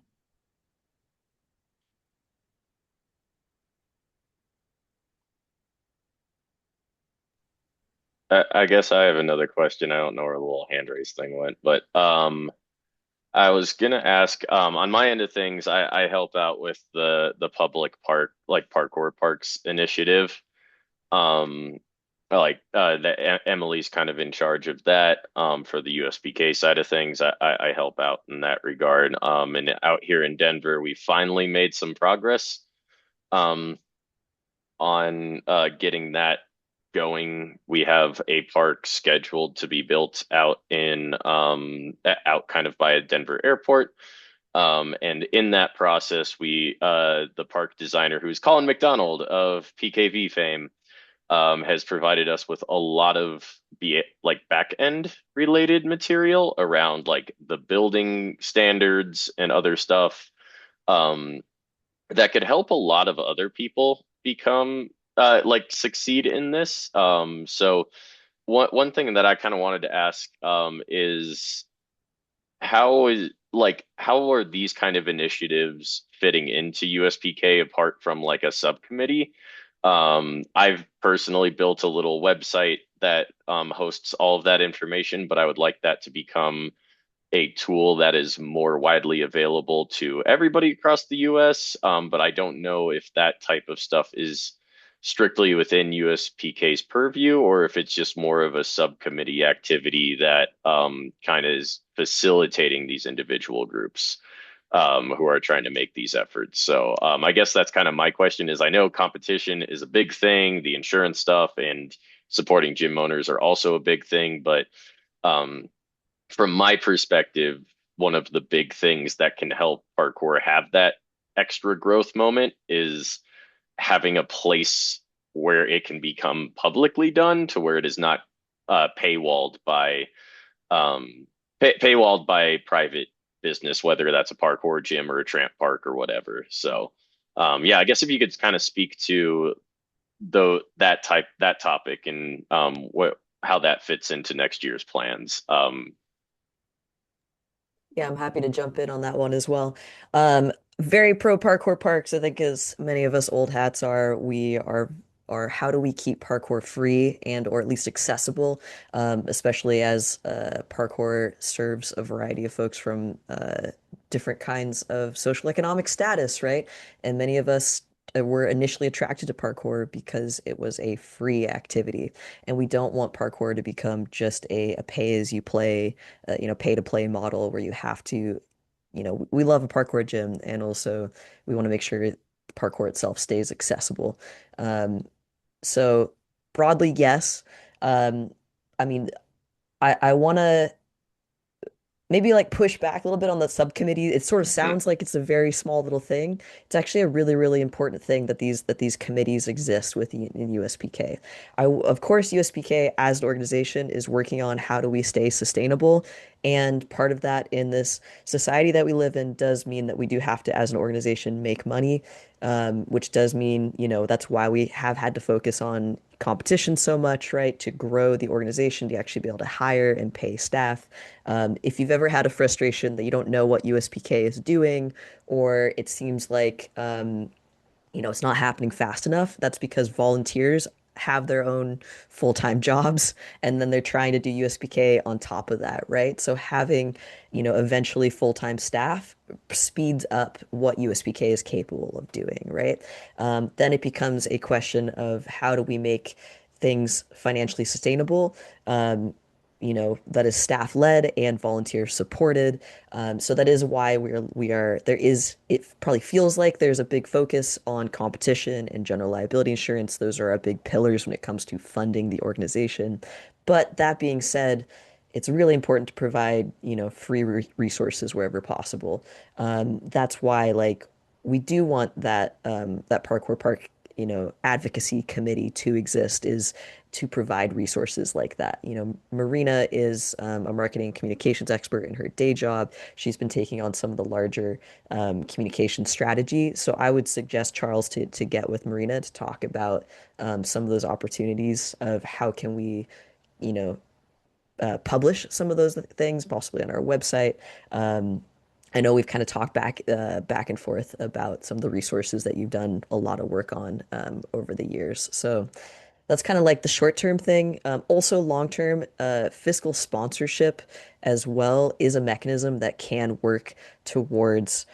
I guess I have another question. I don't know where the little hand raise thing went, but I was gonna ask, on my end of things, I help out with the public park, like parkour parks initiative. Um, Emily's kind of in charge of that. For the USPK side of things, I help out in that regard. And out here in Denver, we finally made some progress. Um, on getting that going. We have a park scheduled to be built out in out kind of by a Denver airport. And in that process, we the park designer who's Colin McDonald of PKV fame has provided us with a lot of the like back end related material around like the building standards and other stuff um, that could help a lot of other people become like succeed in this. So one thing that I kind of wanted to ask is how are these kind of initiatives fitting into USPK apart from like a subcommittee? I've personally built a little website that hosts all of that information, but I would like that to become a tool that is more widely available to everybody across the US. But I don't know if that type of stuff is strictly within USPK's purview or if it's just more of a subcommittee activity that kind of is facilitating these individual groups who are trying to make these efforts. So I guess that's kind of my question is I know competition is a big thing, the insurance stuff and supporting gym owners are also a big thing, but um, from my perspective, one of the big things that can help parkour have that extra growth moment is having a place where it can become publicly done to where it is not paywalled by paywalled by private business, whether that's a parkour gym or a tramp park or whatever. So yeah, I guess if you could kind of speak to that topic and what how that fits into next year's plans. Yeah, I'm happy to jump in on that one as well. Um, Very pro parkour parks, I think, as many of us old hats are, we are how do we keep parkour free and or at least accessible, especially as parkour serves a variety of folks from different kinds of social economic status, right? And many of us were initially attracted to parkour because it was a free activity, and we don't want parkour to become just a pay as you play pay to play model where you have to, we love a parkour gym and also we want to make sure parkour itself stays accessible. Um, so broadly, yes. Um, I mean, I want to maybe like push back a little bit on the subcommittee. It sort of sounds like it's a very small little thing. It's actually a really, really important thing that these committees exist in USPK. Of course, USPK as an organization is working on how do we stay sustainable, and part of that in this society that we live in does mean that we do have to, as an organization, make money, which does mean, that's why we have had to focus on competition so much, right? To grow the organization, to actually be able to hire and pay staff. If you've ever had a frustration that you don't know what USPK is doing, or it seems like it's not happening fast enough, that's because volunteers have their own full-time jobs and then they're trying to do USPK on top of that, right? So having, eventually full-time staff speeds up what USPK is capable of doing, right? Then it becomes a question of how do we make things financially sustainable, that is staff led and volunteer supported. So that is why it probably feels like there's a big focus on competition and general liability insurance. Those are our big pillars when it comes to funding the organization. But that being said, it's really important to provide, free resources wherever possible. That's why, like, we do want that parkour park, advocacy committee to exist, is to provide resources like that. Marina is a marketing and communications expert in her day job. She's been taking on some of the larger communication strategy. So I would suggest, Charles, to get with Marina to talk about some of those opportunities of how can we, you know, publish some of those things, possibly on our website. I know we've kind of talked back and forth about some of the resources that you've done a lot of work on over the years. So that's kind of like the short-term thing. Also, long-term, fiscal sponsorship as well is a mechanism that can work towards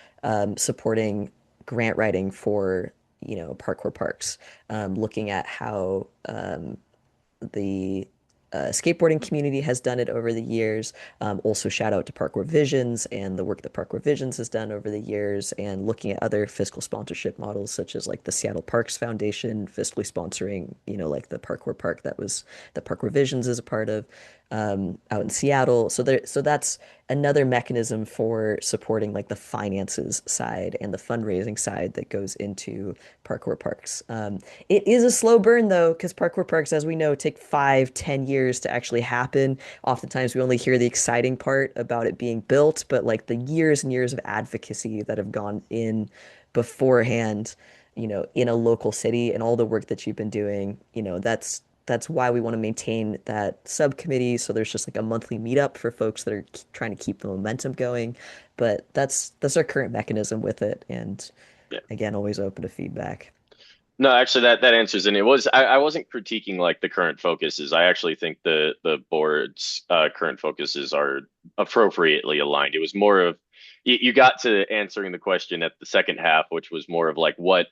supporting grant writing for, parkour parks. Looking at how the skateboarding community has done it over the years. Also, shout out to Parkour Visions and the work that Parkour Visions has done over the years, and looking at other fiscal sponsorship models, such as like the Seattle Parks Foundation fiscally sponsoring, like the parkour park that Parkour Visions is a part of, out in Seattle. So that's another mechanism for supporting like the finances side and the fundraising side that goes into parkour parks. It is a slow burn though, because parkour parks, as we know, take 5, 10 years to actually happen. Oftentimes we only hear the exciting part about it being built, but like the years and years of advocacy that have gone in beforehand, in a local city, and all the work that you've been doing, that's why we want to maintain that subcommittee. So there's just like a monthly meetup for folks that are trying to keep the momentum going. But that's our current mechanism with it. And Yeah. again, always open to feedback. No, actually that answers, and I wasn't critiquing like the current focuses. I actually think the board's current focuses are appropriately aligned. It was more of you got to answering the question at the second half, which was more of like what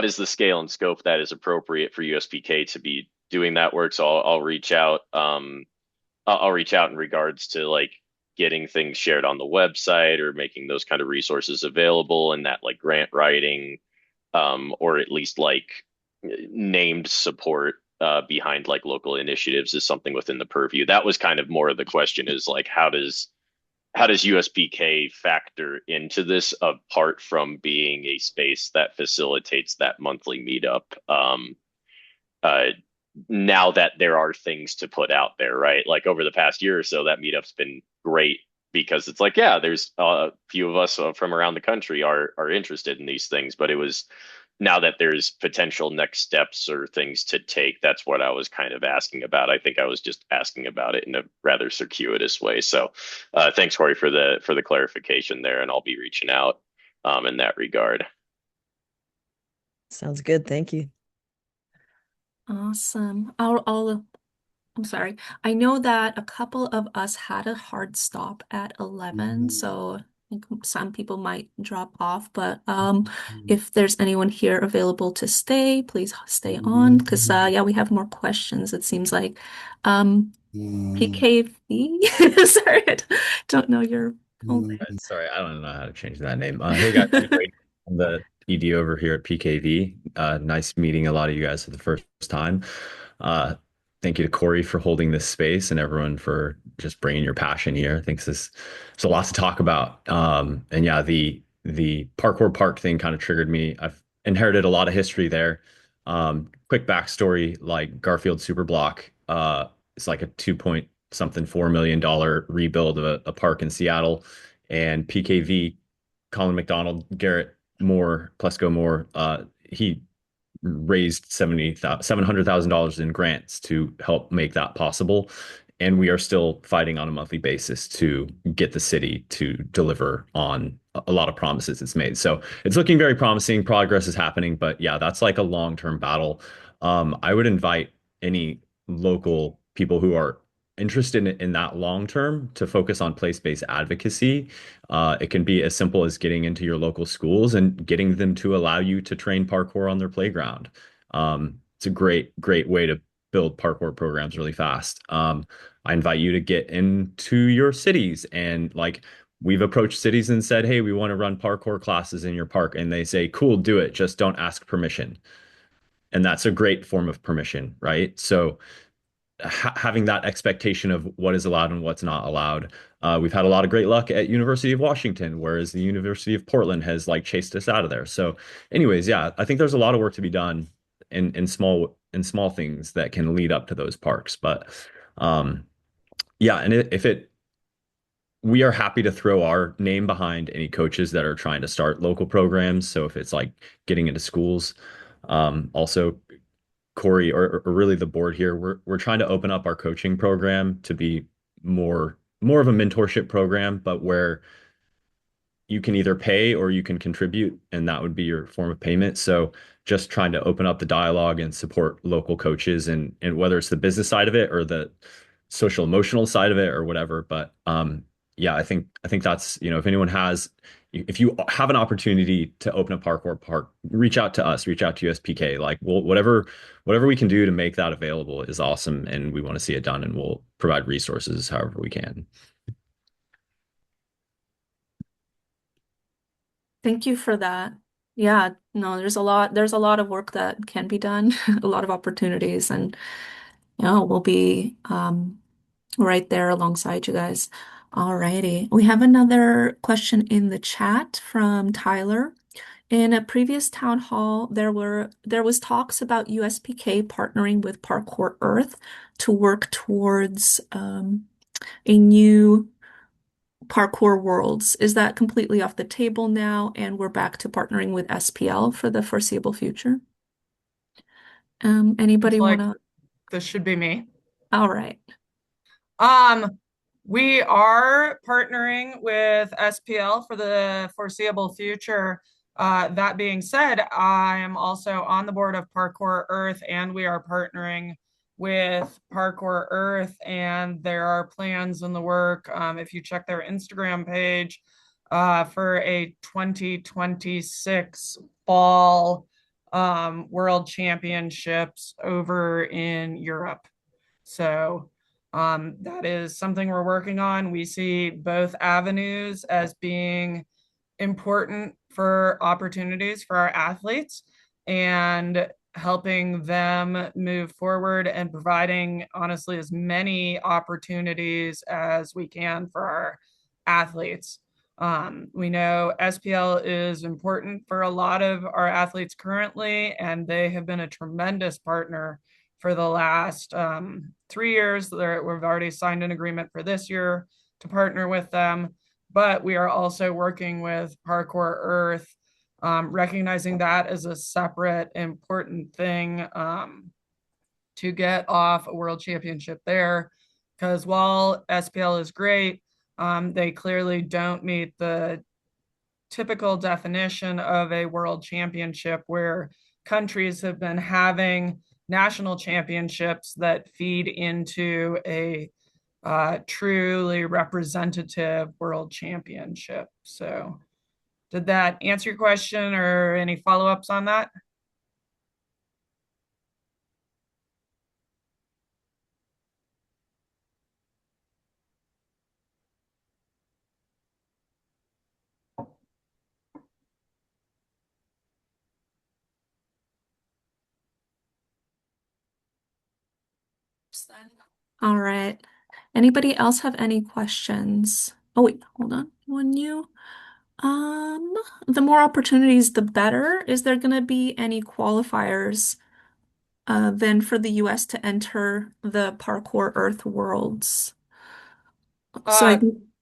is the scale and scope that is appropriate for USPK to be doing that work. So I'll reach out. I'll reach out in regards to like getting things shared on the website or making those kind of resources available and that like grant writing, or at least like named support behind like local initiatives is something within the purview. That was kind of more of the question is like how does USPK factor into this apart from being a space that facilitates that monthly meetup? Uh, Now that there are things to put out there, right? Like over the past year or so, that meetup's been great because it's like, yeah, there's a few of us from around the country are interested in these things, but it was now that there's potential next steps or things to take, that's what I was kind of asking about. I think I was just asking about it in a rather circuitous way. So, thanks, Corey, for the clarification there, and I'll be reaching out in that regard. Sounds good. Thank you. Awesome. I'm sorry. I know that a couple of us had a hard stop at 11, so I think some people might drop off, but if there's anyone here available to stay, please stay on because yeah, we have more questions, it seems like. PKV? Sorry, I don't know your full name. Sorry, I don't know how to change that name. Hey guys, I'm the ED over here at PKV. Nice meeting a lot of you guys for the first time. Uh, Thank you to Corey for holding this space and everyone for just bringing your passion here. I think there's a lot to talk about. And yeah, the parkour park thing kind of triggered me. I've inherited a lot of history there. Quick backstory, like Garfield Superblock, it's like a 2 point something $4 million rebuild of a park in Seattle, and PKV, Colin McDonald, Garrett Moore, Plesco Moore, he raised $700,000 in grants to help make that possible. And we are still fighting on a monthly basis to get the city to deliver on a lot of promises it's made. So it's looking very promising. Progress is happening, but yeah, that's like a long-term battle. I would invite any local people who are interested in that long term to focus on place-based advocacy. It can be as simple as getting into your local schools and getting them to allow you to train parkour on their playground. It's a great way to build parkour programs really fast. I invite you to get into your cities and like we've approached cities and said, hey, we want to run parkour classes in your park. And they say, cool, do it. Just don't ask permission. And that's a great form of permission, right? So having that expectation of what is allowed and what's not allowed. We've had a lot of great luck at University of Washington, whereas the University of Portland has like chased us out of there. So, anyways, yeah, I think there's a lot of work to be done in small things that can lead up to those parks. But yeah, and if it we are happy to throw our name behind any coaches that are trying to start local programs. So if it's like getting into schools, also Corey or really the board here, we're trying to open up our coaching program to be more of a mentorship program, but where you can either pay or you can contribute, and that would be your form of payment. So just trying to open up the dialogue and support local coaches and whether it's the business side of it or the social emotional side of it or whatever. But yeah, I think that's, if anyone has, if you have an opportunity to open a parkour park, reach out to us, reach out to USPK. Like, whatever we can do to make that available is awesome, and we want to see it done, and we'll provide resources however we can. Thank you for that. Yeah, no, there's a lot of work that can be done, a lot of opportunities, and we'll be right there alongside you guys. Alrighty. We have another question in the chat from Tyler. In a previous town hall, there was talks about USPK partnering with Parkour Earth to work towards a new Parkour Worlds. Is that completely off the table now, and we're back to partnering with SPL for the foreseeable future? Anybody Looks like wanna? this should be me. All right. We are partnering with SPL for the foreseeable future. That being said, I am also on the board of Parkour Earth, and we are partnering with Parkour Earth, and there are plans in the work. If you check their Instagram page, for a 2026 fall World Championships over in Europe. So that is something we're working on. We see both avenues as being important for opportunities for our athletes and helping them move forward and providing, honestly, as many opportunities as we can for our athletes. We know SPL is important for a lot of our athletes currently, and they have been a tremendous partner for the last 3 years. We've already signed an agreement for this year to partner with them, but we are also working with Parkour Earth, recognizing that as a separate important thing to get off a world championship there. Because while SPL is great, they clearly don't meet the typical definition of a world championship where countries have been having national championships that feed into a truly representative world championship. So, did that answer your question or any follow-ups on that? All right. Anybody else have any questions? Oh wait, hold on. When you um the more opportunities, the better. Is there gonna be any qualifiers then for the US to enter the Parkour Earth Worlds? So I Uh,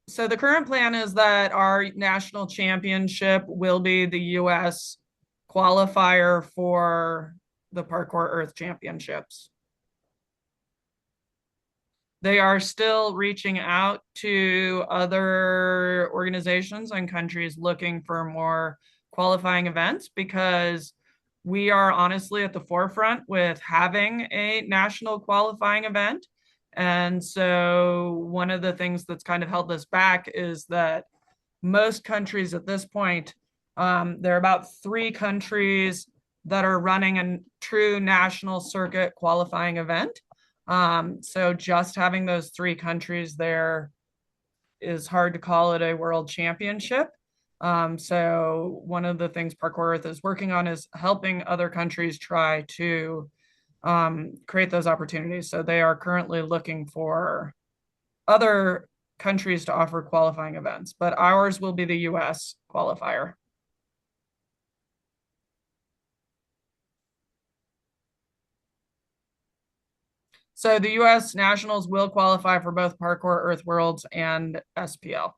so the current plan is that our national championship will be the US qualifier for the Parkour Earth Championships. They are still reaching out to other organizations and countries looking for more qualifying events because we are honestly at the forefront with having a national qualifying event. And so, one of the things that's kind of held us back is that most countries at this point, there are about 3 countries that are running a true national circuit qualifying event. So just having those 3 countries there is hard to call it a world championship. So one of the things Parkour Earth is working on is helping other countries try to create those opportunities. So they are currently looking for other countries to offer qualifying events, but ours will be the US qualifier. So the US nationals will qualify for both Parkour Earth Worlds and SPL.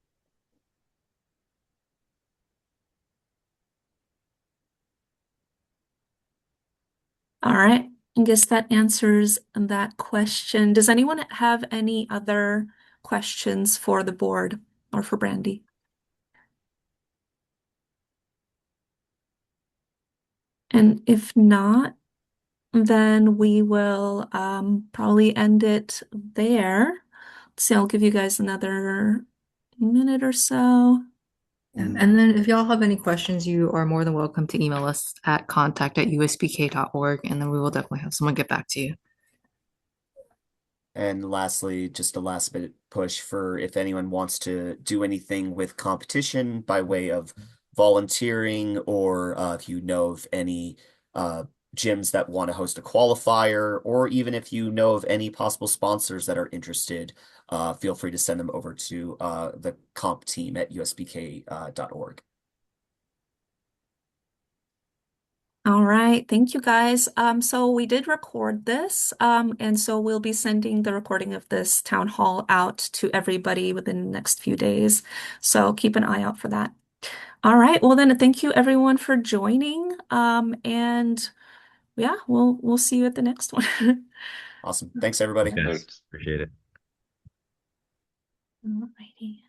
All right. I guess that answers that question. Does anyone have any other questions for the board or for Brandy? And if not, then we will probably end it there. So I'll give you guys another minute or so. And then if y'all have any questions, you are more than welcome to email us at contact@uspk.org, and then we will definitely have someone get back to you. And lastly, just a last minute push for if anyone wants to do anything with competition by way of volunteering, or if you know of any gyms that want to host a qualifier, or even if you know of any possible sponsors that are interested, feel free to send them over to the comp team at uspk.org. All right, thank you guys. So we did record this, and so we'll be sending the recording of this town hall out to everybody within the next few days. So keep an eye out for that. All right, well then, thank you everyone for joining. And yeah, we'll see you at the next one. Awesome. Thanks, everybody. Yes, appreciate it. All righty.